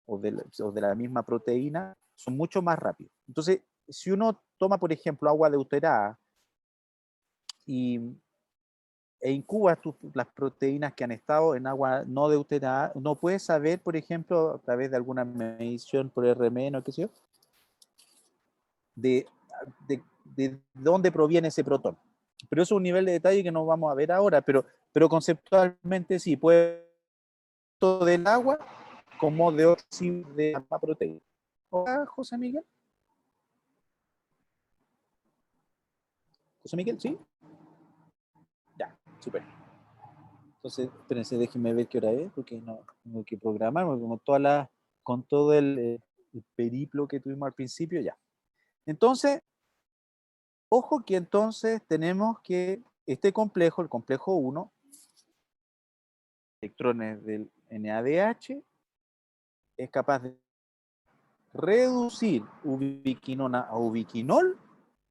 o de la misma proteína son mucho más rápidos. Entonces, si uno toma, por ejemplo, agua deuterada e incuba las proteínas que han estado en agua no deuterada, uno puede saber, por ejemplo, a través de alguna medición por RMN o qué sé yo, de dónde proviene ese protón. Pero eso es un nivel de detalle que no vamos a ver ahora, pero conceptualmente sí, puede ser del agua como de óxido de la proteína. Hola, José Miguel. José Miguel, ¿sí? Ya, súper. Entonces, espérense, déjenme ver qué hora es, porque no tengo que programar, como con todo el periplo que tuvimos al principio, ya. Entonces, ojo que entonces tenemos que este complejo, el complejo 1, electrones del NADH, es capaz de reducir ubiquinona a ubiquinol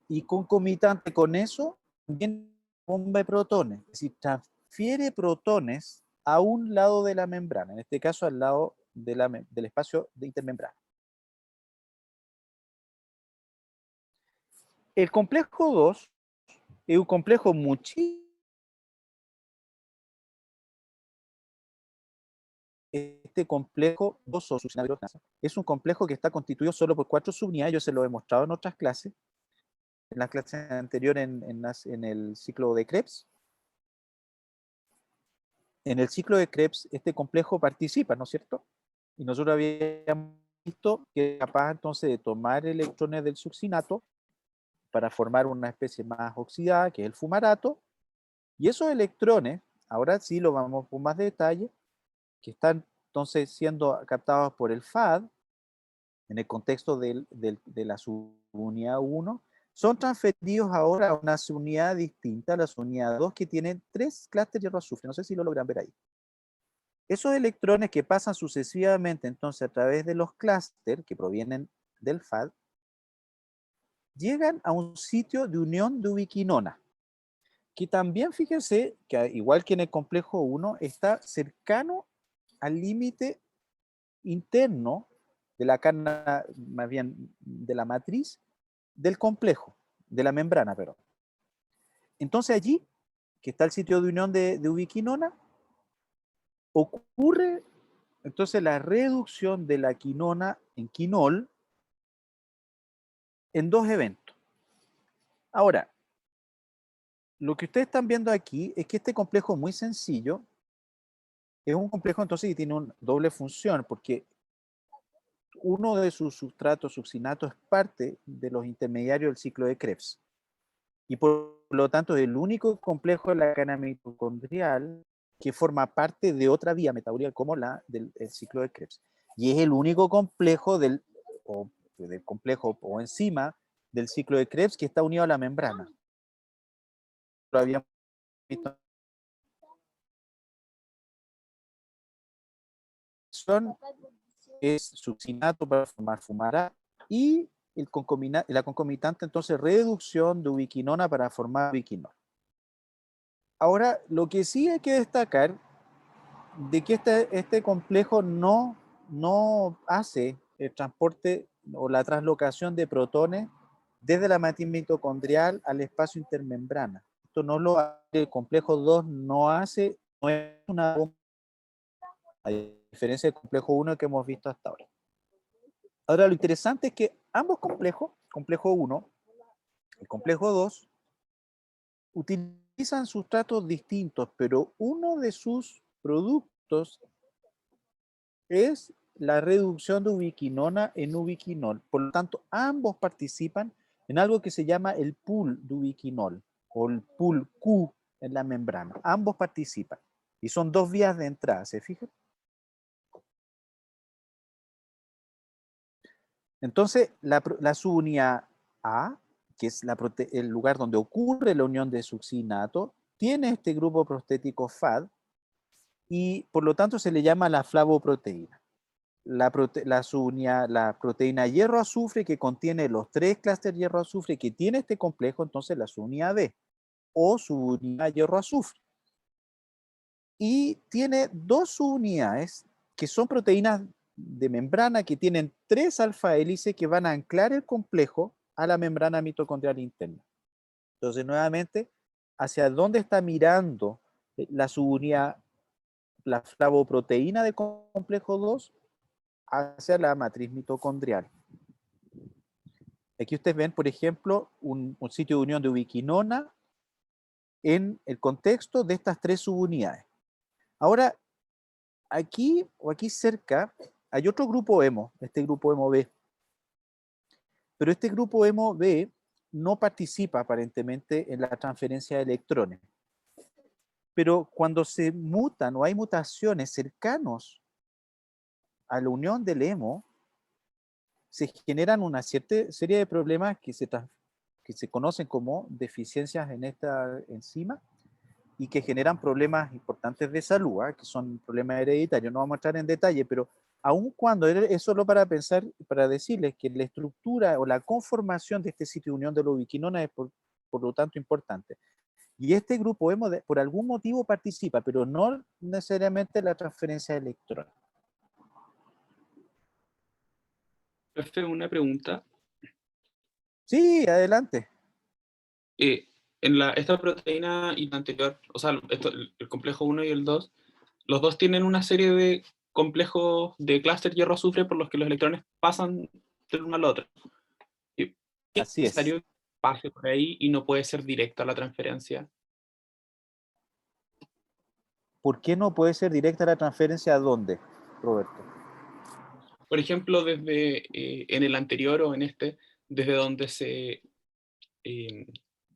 y concomitante con eso, también bomba de protones, es decir, transfiere protones a un lado de la membrana, en este caso al lado del espacio de intermembrana. El complejo 2 es un complejo muchísimo. Este complejo es un complejo que está constituido solo por 4 subunidades. Yo se lo he mostrado en otras clases, en la clase anterior en el ciclo de Krebs. En el ciclo de Krebs este complejo participa, ¿no es cierto? Y nosotros habíamos visto que es capaz entonces de tomar electrones del succinato para formar una especie más oxidada, que es el fumarato, y esos electrones, ahora sí lo vamos con más detalle, que están entonces siendo captados por el FAD, en el contexto de la subunidad 1, son transferidos ahora a una subunidad distinta, la subunidad 2, que tiene 3 clústeres hierro-azufre. No sé si lo logran ver ahí. Esos electrones que pasan sucesivamente entonces a través de los clústeres que provienen del FAD, llegan a un sitio de unión de ubiquinona, que también fíjense que igual que en el complejo 1, está cercano al límite interno de la cadena, más bien de la matriz del complejo, de la membrana, perdón. Entonces allí, que está el sitio de unión de ubiquinona, ocurre entonces la reducción de la quinona en quinol en 2 eventos. Ahora, lo que ustedes están viendo aquí es que este complejo muy sencillo es un complejo entonces que tiene una doble función, porque uno de sus sustratos succinatos es parte de los intermediarios del ciclo de Krebs. Y por lo tanto es el único complejo de la cadena mitocondrial que forma parte de otra vía metabólica como la del ciclo de Krebs. Y es el único complejo del complejo o enzima del ciclo de Krebs que está unido a la membrana. Lo habíamos visto. Es succinato para formar fumarato y la concomitante entonces reducción de ubiquinona para formar ubiquinol. Ahora, lo que sí hay que destacar de que este complejo no hace el transporte o la translocación de protones desde la matriz mitocondrial al espacio intermembrana. Esto no lo hace, el complejo 2 no hace, no es una bomba, a diferencia del complejo 1 que hemos visto hasta ahora. Ahora, lo interesante es que ambos complejos, complejo 1 y complejo 2, utilizan sustratos distintos, pero uno de sus productos es la reducción de ubiquinona en ubiquinol. Por lo tanto, ambos participan en algo que se llama el pool de ubiquinol o el pool Q en la membrana. Ambos participan y son 2 vías de entrada, ¿se fijan? Entonces, la subunidad A, que es el lugar donde ocurre la unión de succinato, tiene este grupo prostético FAD y por lo tanto se le llama la flavoproteína. La proteína hierro-azufre que contiene los 3 clústeres hierro-azufre que tiene este complejo, entonces la subunidad B o subunidad hierro-azufre. Y tiene 2 subunidades que son proteínas de membrana que tienen 3 alfa hélices que van a anclar el complejo a la membrana mitocondrial interna. Entonces, nuevamente, ¿hacia dónde está mirando la subunidad, la flavoproteína del complejo 2? Hacia la matriz mitocondrial. Aquí ustedes ven, por ejemplo, un sitio de unión de ubiquinona en el contexto de estas 3 subunidades. Ahora, aquí o aquí cerca hay otro grupo hemo, este grupo hemo B. Pero este grupo hemo B no participa aparentemente en la transferencia de electrones. Pero cuando se mutan o hay mutaciones cercanos a la unión del hemo, se generan una cierta serie de problemas que se conocen como deficiencias en esta enzima y que generan problemas importantes de salud, que son problemas hereditarios. No vamos a entrar en detalle, pero aun cuando es solo para pensar, para decirles que la estructura o la conformación de este sitio de unión de la ubiquinona es por lo tanto importante. Y este grupo hemo por algún motivo participa, pero no necesariamente en la transferencia de electrones. Profe, una pregunta. Sí, adelante. Esta proteína y la anterior, o sea, el complejo 1 y el 2, los dos tienen una serie de complejos de clúster hierro-azufre por los que los electrones pasan del uno al otro. ¿Es Así es. necesario que pase por ahí y no puede ser directa la transferencia? ¿Por qué no puede ser directa la transferencia a dónde, Roberto? Por ejemplo, desde en el anterior o en este, desde donde se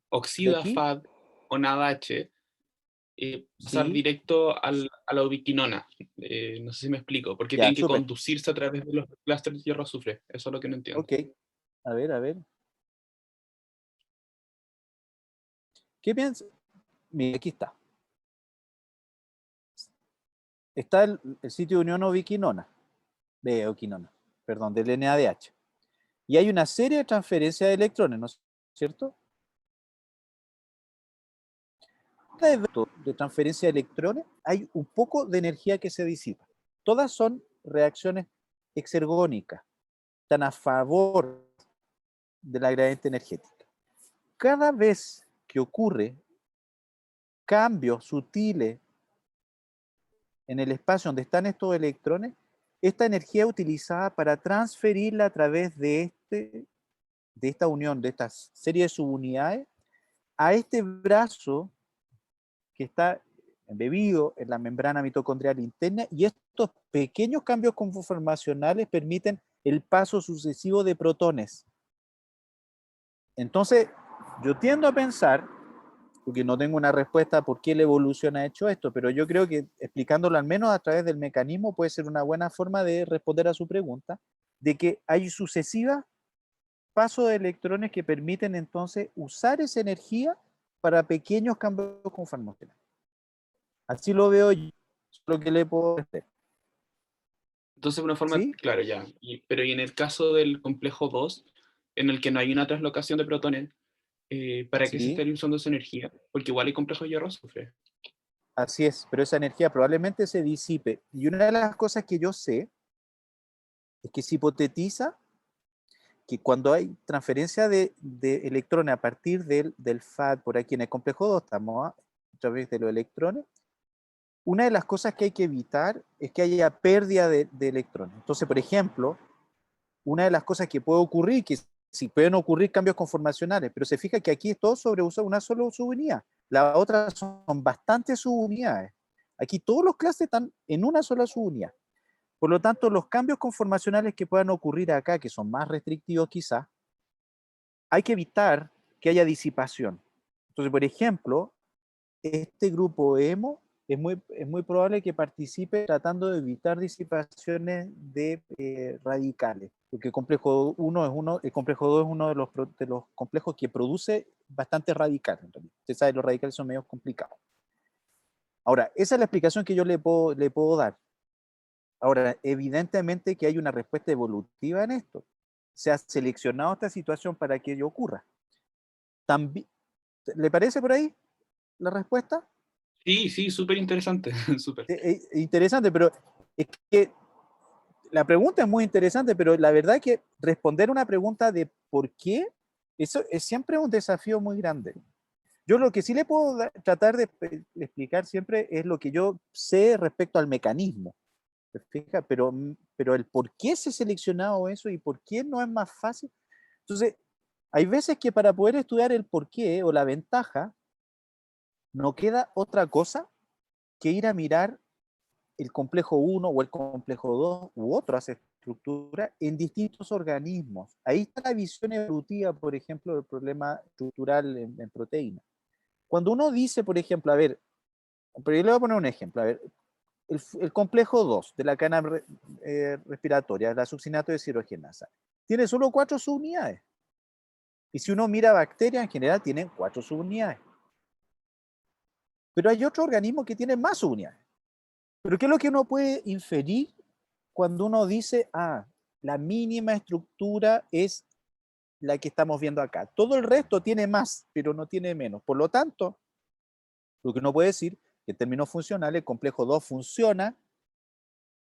oxida aquí? FAD o NADH, pasar Sí, directo a la ubiquinona. No sé si me explico, porque ya, tienen que súper. conducirse a través de los clústeres de hierro-azufre. Eso es lo que no entiendo. Ok, a ver, a ver. ¿Qué piensas? Mira, aquí está. Está el sitio de unión ubiquinona, de ubiquinona, perdón, del NADH. Y hay una serie de transferencias de electrones, ¿no es cierto? Cada evento de transferencia de electrones hay un poco de energía que se disipa. Todas son reacciones exergónicas, están a favor de la gradiente energética. Cada vez que ocurre cambios sutiles en el espacio donde están estos electrones, esta energía es utilizada para transferirla a través de esta unión, de esta serie de subunidades, a este brazo que está embebido en la membrana mitocondrial interna, y estos pequeños cambios conformacionales permiten el paso sucesivo de protones. Entonces, yo tiendo a pensar, porque no tengo una respuesta por qué la evolución ha hecho esto, pero yo creo que explicándolo al menos a través del mecanismo puede ser una buena forma de responder a su pregunta, de que hay sucesivas pasos de electrones que permiten entonces usar esa energía para pequeños cambios conformacionales. Así lo veo yo, lo que le puedo decir. Entonces, de una forma, ¿Sí? claro, ya. Pero y en el caso del complejo 2, en el que no hay una translocación de protones, ¿para qué se Sí, estaría usando esa energía? Porque igual hay complejos hierro-azufre. así es, pero esa energía probablemente se disipe. Y una de las cosas que yo sé es que se hipotetiza que cuando hay transferencia de electrones a partir del FAD, por aquí en el complejo 2, estamos a través de los electrones, una de las cosas que hay que evitar es que haya pérdida de electrones. Entonces, por ejemplo, una de las cosas que puede ocurrir, que sí pueden ocurrir cambios conformacionales, pero se fija que aquí todo sobreusa una sola subunidad. Las otras son bastantes subunidades. Aquí todos los clases están en una sola subunidad. Por lo tanto, los cambios conformacionales que puedan ocurrir acá, que son más restrictivos quizás, hay que evitar que haya disipación. Entonces, por ejemplo, este grupo hemo es muy probable que participe tratando de evitar disipaciones de radicales, porque el complejo 1 es el complejo 2 es uno de los complejos que produce bastantes radicales. En realidad. Usted sabe, los radicales son medio complicados. Ahora, esa es la explicación que yo le puedo dar. Ahora, evidentemente que hay una respuesta evolutiva en esto. Se ha seleccionado esta situación para que ello ocurra. También, ¿le parece por ahí la respuesta? Sí, sí, súper interesante. Súper. Interesante, pero es que la pregunta es muy interesante, pero la verdad es que responder una pregunta de por qué, eso es siempre un desafío muy grande. Yo lo que sí le puedo tratar de explicar siempre es lo que yo sé respecto al mecanismo. ¿Se fija? Pero el por qué se ha seleccionado eso y por qué no es más fácil. Entonces, hay veces que para poder estudiar el por qué o la ventaja, no queda otra cosa que ir a mirar el complejo 1 o el complejo 2 u otras estructuras en distintos organismos. Ahí está la visión evolutiva, por ejemplo, del problema estructural en proteínas. Cuando uno dice, por ejemplo, a ver, pero yo le voy a poner un ejemplo, a ver, el complejo 2 de la cadena respiratoria, la succinato de deshidrogenasa, tiene solo 4 subunidades. Y si uno mira bacterias, en general tienen 4 subunidades. Pero hay otro organismo que tiene más subunidades. Pero ¿qué es lo que uno puede inferir cuando uno dice, la mínima estructura es la que estamos viendo acá? Todo el resto tiene más, pero no tiene menos. Por lo tanto, lo que uno puede decir, que en términos funcionales, el complejo 2 funciona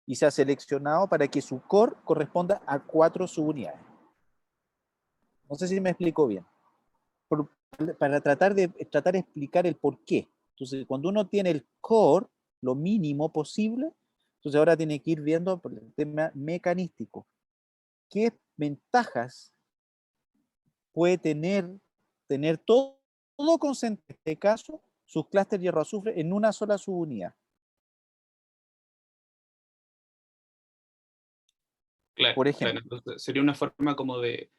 y se ha seleccionado para que su core corresponda a 4 subunidades. No sé si me explico bien. Para tratar de explicar el por qué. Entonces, cuando uno tiene el core, lo mínimo posible, entonces ahora tiene que ir viendo por el tema mecanístico. ¿Qué ventajas puede tener todo concentrado, en este caso, sus clústeres hierro-azufre en una sola subunidad? Claro, Por claro. ejemplo. Entonces, sería una forma como de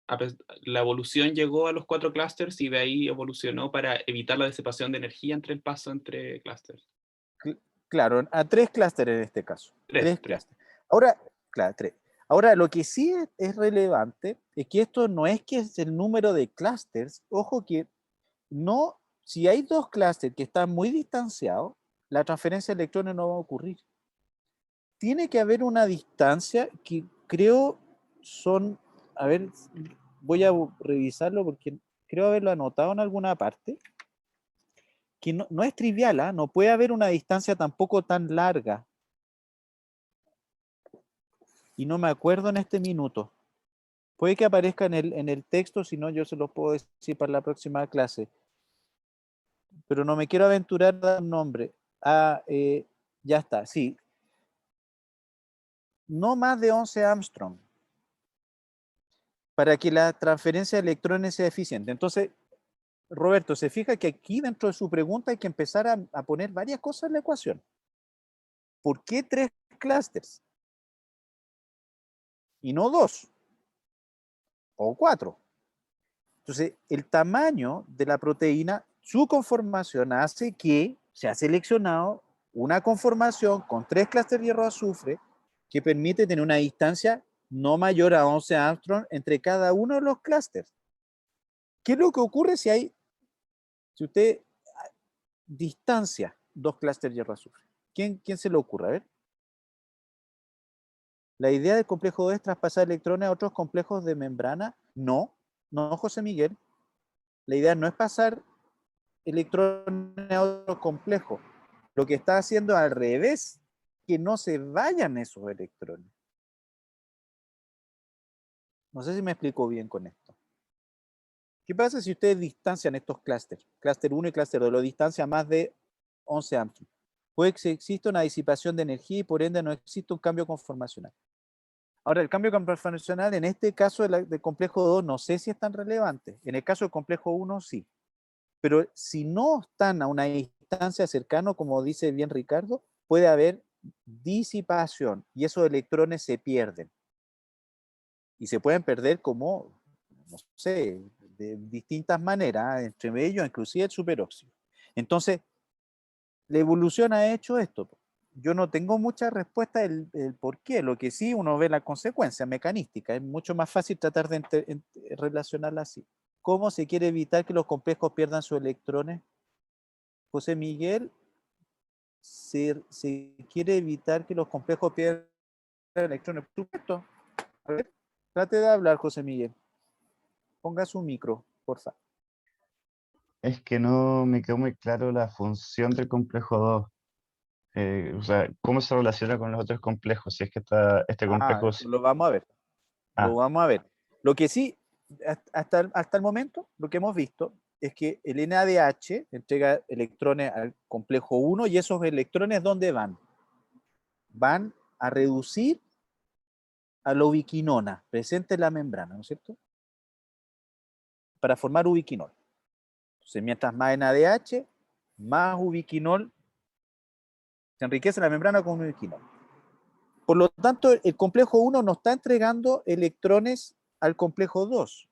la evolución llegó a los 4 clústeres y de ahí evolucionó para evitar la disipación de energía entre el paso entre clústeres. Claro, a 3 clústeres en este caso. 3 Tres. clústeres. Ahora, claro, 3. Ahora, lo que sí es relevante es que esto no es que es el número de clústeres. Ojo que no, si hay 2 clústeres que están muy distanciados, la transferencia de electrones no va a ocurrir. Tiene que haber una distancia que creo son, a ver, voy a revisarlo porque creo haberlo anotado en alguna parte, que no es trivial, ¿ah? No puede haber una distancia tampoco tan larga. Y no me acuerdo en este minuto. Puede que aparezca en el texto, si no yo se lo puedo decir para la próxima clase. Pero no me quiero aventurar a dar un nombre. Ya está, sí. No más de 11 Armstrong para que la transferencia de electrones sea eficiente. Entonces, Roberto, se fija que aquí dentro de su pregunta hay que empezar a poner varias cosas en la ecuación. ¿Por qué 3 clústeres? Y no 2 o 4. Entonces, el tamaño de la proteína, su conformación hace que se ha seleccionado una conformación con 3 clústeres de hierro azufre que permite tener una distancia no mayor a 11 Armstrong entre cada uno de los clústeres. ¿Qué es lo que ocurre si usted distancia 2 clústeres de hierro azufre? ¿Quién se le ocurre? A ver. ¿La idea del complejo 2 es traspasar electrones a otros complejos de membrana? No, José Miguel. La idea no es pasar electrones a otro complejo. Lo que está haciendo al revés, que no se vayan esos electrones. No sé si me explico bien con esto. ¿Qué pasa si ustedes distancian estos clústeres? Clúster 1 y clúster 2, lo distancia más de 11 Armstrong. Puede que exista una disipación de energía y por ende no existe un cambio conformacional. Ahora, el cambio conformacional en este caso del complejo 2 no sé si es tan relevante. En el caso del complejo 1 sí. Pero si no están a una distancia cercana, como dice bien Ricardo, puede haber disipación y esos electrones se pierden. Y se pueden perder como, no sé, de distintas maneras, entre ellos inclusive el superóxido. Entonces, la evolución ha hecho esto. Yo no tengo mucha respuesta del por qué, lo que sí uno ve la consecuencia mecanística, es mucho más fácil tratar de relacionarla así. ¿Cómo se quiere evitar que los complejos pierdan sus electrones? José Miguel, se quiere evitar que los complejos pierdan electrones. Por supuesto. A ver, trate de hablar, José Miguel. Ponga su micro, por favor. Es que no me quedó muy claro la función del complejo 2. O sea, ¿cómo se relaciona con los otros complejos? Si es que este complejo... Eso lo vamos a ver. Lo vamos a ver. Lo que sí, hasta el momento, lo que hemos visto es que el NADH entrega electrones al complejo 1 y esos electrones, ¿dónde van? Van a reducir a la ubiquinona presente en la membrana, ¿no es cierto? Para formar ubiquinol. Entonces, mientras más NADH, más ubiquinol, se enriquece la membrana con ubiquinol. Por lo tanto, el complejo 1 no está entregando electrones al complejo 2,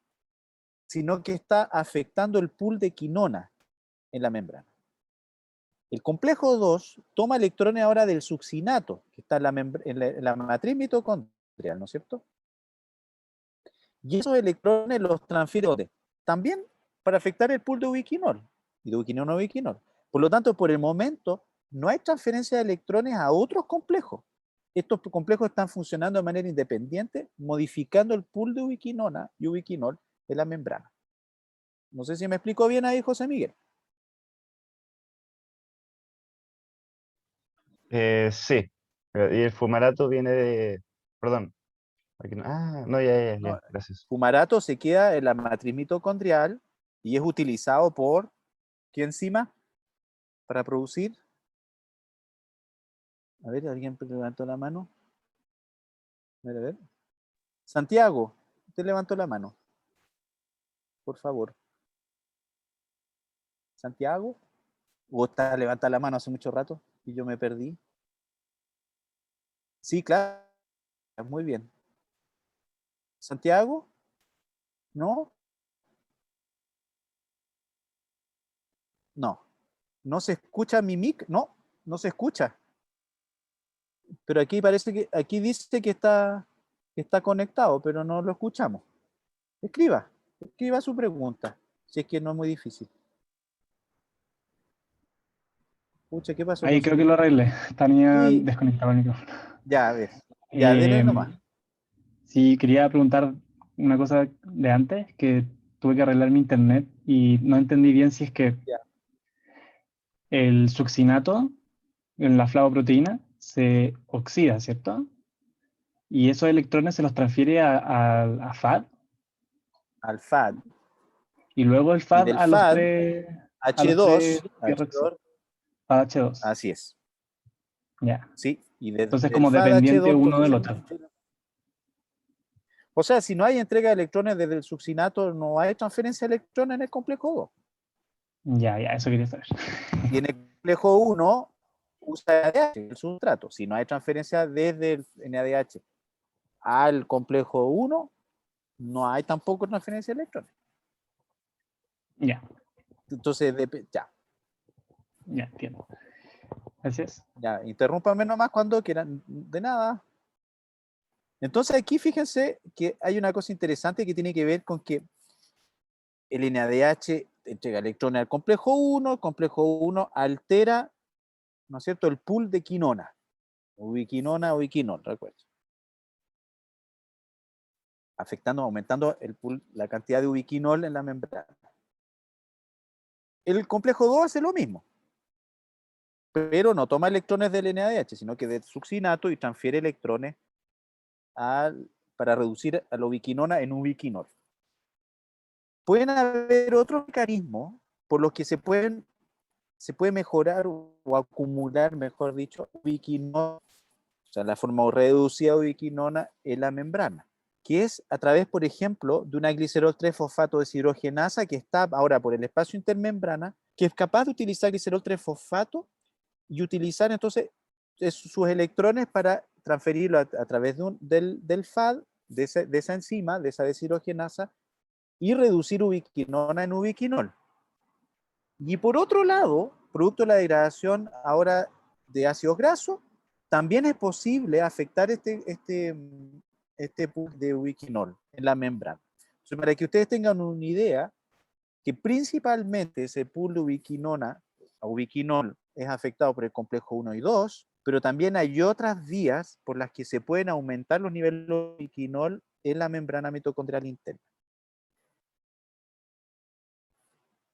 sino que está afectando el pool de quinona en la membrana. El complejo 2 toma electrones ahora del succinato, que está en la matriz mitocondrial, ¿no es cierto? Y esos electrones los transfiere también para afectar el pool de ubiquinol, y de ubiquinol a ubiquinol. Por lo tanto, por el momento, no hay transferencia de electrones a otros complejos. Estos complejos están funcionando de manera independiente, modificando el pool de ubiquinona y ubiquinol en la membrana. No sé si me explico bien ahí, José Miguel. Sí. Y el fumarato viene de... Perdón. Aquí no, no, ya, No, gracias. fumarato se queda en la matriz mitocondrial y es utilizado por ¿qué enzima para producir? A ver, ¿alguien levantó la mano? A ver. Santiago, usted levantó la mano. Por favor. Santiago. ¿O está levanta la mano hace mucho rato y yo me perdí? Sí, claro. Muy bien. Santiago. ¿No? No. ¿No se escucha mi mic? No, no se escucha. Pero aquí parece que, aquí dice que está conectado, pero no lo escuchamos. Escriba su pregunta, si es que no es muy difícil. Pucha, ¿qué pasó Ahí con creo su que lo arreglé. Tenía Sí, desconectado el micrófono. ya, a ver. Ya, dele nomás. Sí, quería preguntar una cosa de antes, que tuve que arreglar mi internet y no entendí bien si es que Ya. el succinato en la flavoproteína se oxida, ¿cierto? Y esos electrones se los transfiere a FAD Al FAD. y luego el Y FAD del a los FAD, tres H2, hidroxilos, FAD H2. así es. Ya. Sí, y Entonces del como FAD dependiente H2, uno entonces, del otro. o sea, si no hay entrega de electrones desde el succinato, no hay transferencia de electrones en el complejo 2. Ya, eso quería saber. Y en el complejo 1 usa NADH, el sustrato. Si no hay transferencia desde el NADH al complejo 1, no hay tampoco transferencia de electrones. Ya, Entonces, entiendo. Gracias. ya, interrúmpame nomás cuando quieran, de nada. Entonces aquí fíjense que hay una cosa interesante que tiene que ver con que el NADH entrega electrones al complejo 1, el complejo 1 altera, ¿no es cierto?, el pool de quinona, ubiquinona, ubiquinol, recuerden. Aumentando el pool, la cantidad de ubiquinol en la membrana. El complejo 2 hace lo mismo, pero no toma electrones del NADH, sino que del succinato y transfiere electrones para reducir a la ubiquinona en ubiquinol. Pueden haber otros mecanismos por los que se puede mejorar o acumular, mejor dicho, ubiquinol, o sea, la forma reducida de ubiquinona en la membrana, que es a través, por ejemplo, de una glicerol 3-fosfato deshidrogenasa que está ahora por el espacio intermembrana, que es capaz de utilizar glicerol 3-fosfato y utilizar entonces sus electrones para transferirlo a través del FAD, de esa enzima, de esa deshidrogenasa, y reducir ubiquinona en ubiquinol. Y por otro lado, producto de la degradación ahora de ácidos grasos, también es posible afectar este pool de ubiquinol en la membrana. Entonces, para que ustedes tengan una idea, que principalmente ese pool de ubiquinona o ubiquinol es afectado por el complejo 1 y 2, pero también hay otras vías por las que se pueden aumentar los niveles de ubiquinol en la membrana mitocondrial interna.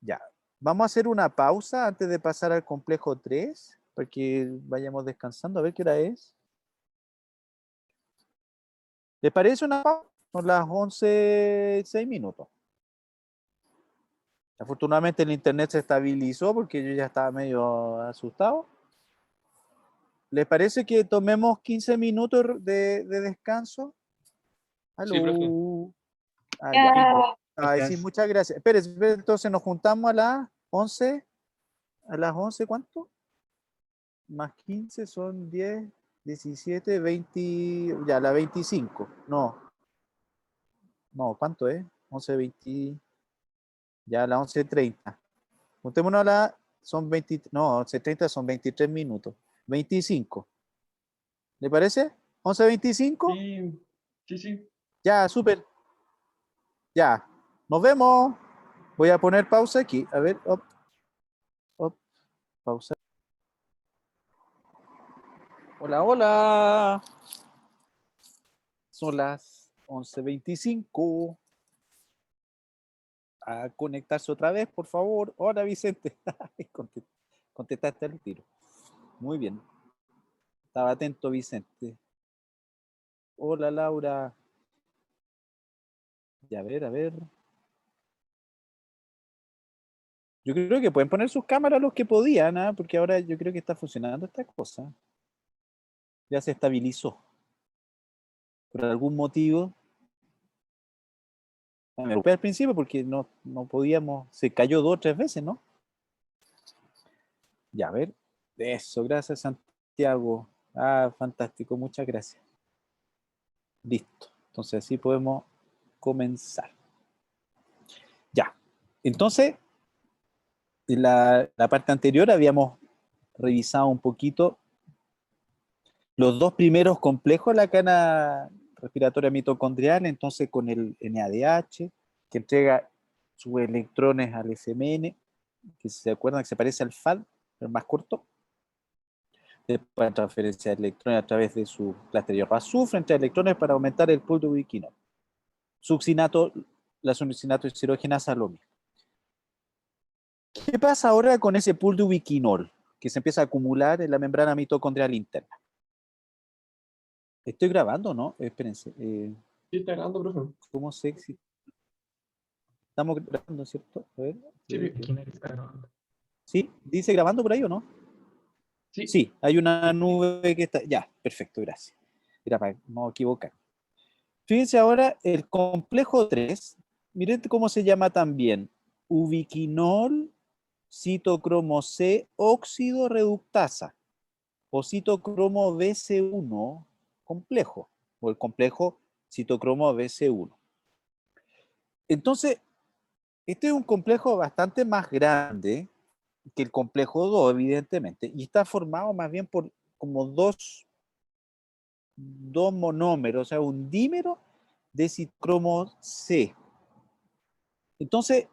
Ya, vamos a hacer una pausa antes de pasar al complejo 3, para que vayamos descansando, a ver qué hora es. ¿Les parece una pausa? Son las 11:06. Afortunadamente el internet se estabilizó porque yo ya estaba medio asustado. ¿Les parece que tomemos 15 minutos de descanso? Sí, profe. Aló. Ya. Ay, sí, Gracias. muchas gracias. Espere, entonces nos juntamos a las 11. ¿A las 11 cuánto? Más 15 son 10, 17, 20, ya, la 25. No, ¿cuánto es? 11, 20, ya, la 11:30. Juntémonos son 20, no, 11:30 son 23 minutos. 25. ¿Le parece? 11:25. Sí. Ya, súper. Ya, nos vemos. Voy a poner pausa aquí. A ver, pausa. Hola, hola. Son las 11:25. A conectarse otra vez, por favor. Hola, Vicente. Contestaste al tiro. Muy bien. Estaba atento, Vicente. Hola, Laura. Y a ver. Yo creo que pueden poner sus cámaras los que podían, ¿ah? Porque ahora yo creo que está funcionando esta cosa. Ya se estabilizó. Por algún motivo. Me preocupé al principio porque no podíamos. Se cayó 2 o 3 veces, ¿no? Ya, a ver. Eso, gracias, Santiago. Ah, fantástico, muchas gracias. Listo. Entonces así podemos comenzar. Entonces, en la parte anterior habíamos revisado un poquito los dos primeros complejos de la cadena respiratoria mitocondrial, entonces con el NADH, que entrega sus electrones al SMN, que si se acuerdan que se parece al FAD, pero más corto. Para transferencia de electrones a través de su clúster hierro azufre entre electrones para aumentar el pool de ubiquinol. Succinato, la succinato sirogenasa lo mismo. ¿Qué pasa ahora con ese pool de ubiquinol que se empieza a acumular en la membrana mitocondrial interna? ¿Estoy grabando, no? Espérense. Sí, está grabando, profe. ¿Cómo sé si estamos grabando, cierto? A ver. Sí, Aquí nadie está grabando. ¿Sí? ¿Dice grabando por ahí o no? sí. Sí, hay una nube que está... Ya, perfecto, gracias. Era para no equivocar. Fíjense ahora el complejo 3. Miren cómo se llama también. Ubiquinol, citocromo C, óxido reductasa. O citocromo BC1 complejo. O el complejo citocromo BC1. Entonces, este es un complejo bastante más grande que el complejo 2, evidentemente, y está formado más bien por como dos monómeros, o sea, un dímero de citocromo C. Entonces,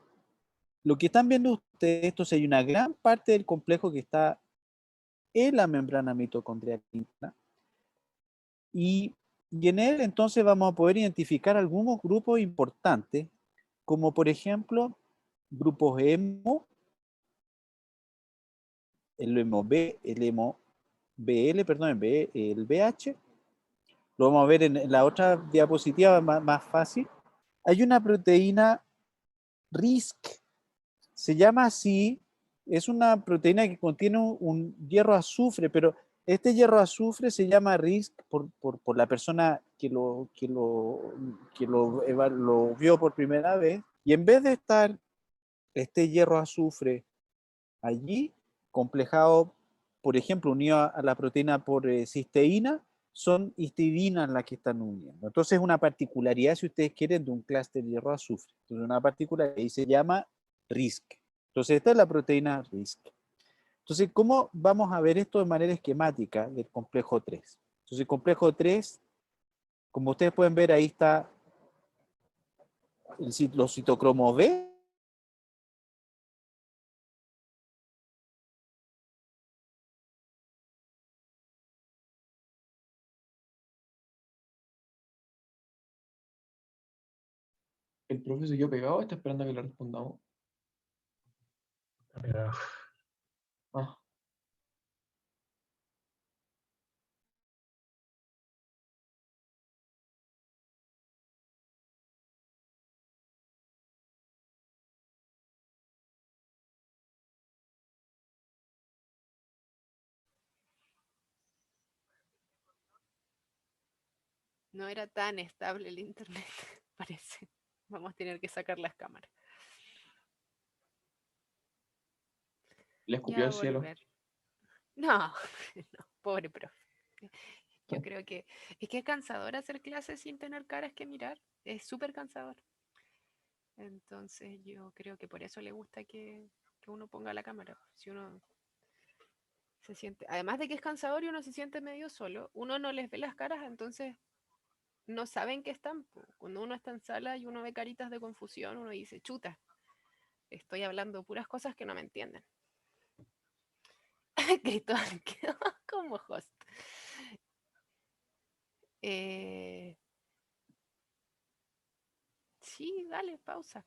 lo que están viendo ustedes, esto es, hay una gran parte del complejo que está en la membrana mitocondrial interna, y en él entonces vamos a poder identificar algunos grupos importantes, como por ejemplo, grupos hemo, el hemo B, el hemo BL, perdón, el BH, lo vamos a ver en la otra diapositiva más fácil. Hay una proteína RISC, se llama así, es una proteína que contiene un hierro azufre, pero este hierro azufre se llama RISC por la persona lo vio por primera vez, y en vez de estar este hierro azufre allí, complejado, por ejemplo, unido a la proteína por cisteína, son histidinas las que están uniendo. Entonces es una particularidad, si ustedes quieren, de un clúster de hierro azufre. Entonces una particularidad y se llama RISC. Entonces esta es la proteína RISC. Entonces, ¿cómo vamos a ver esto de manera esquemática del complejo 3? Entonces el complejo 3, como ustedes pueden ver, ahí está los citocromos B, El profe se quedó pegado, está esperando a que le respondamos. Está pegado. Ah, No era tan estable el internet, parece. Vamos a tener que sacar las cámaras. le escupió Ya al cielo. volver. No, no, pobre profe. Yo creo que es cansador hacer clases sin tener caras que mirar. Es súper cansador. Entonces yo creo que por eso le gusta que uno ponga la cámara. Si uno se siente, además de que es cansador y uno se siente medio solo, uno no les ve las caras, entonces no saben que están. Cuando uno está en sala y uno ve caritas de confusión, uno dice, chuta, estoy hablando puras cosas que no me entienden. Cristóbal quedó como host. Sí, dale, pausa.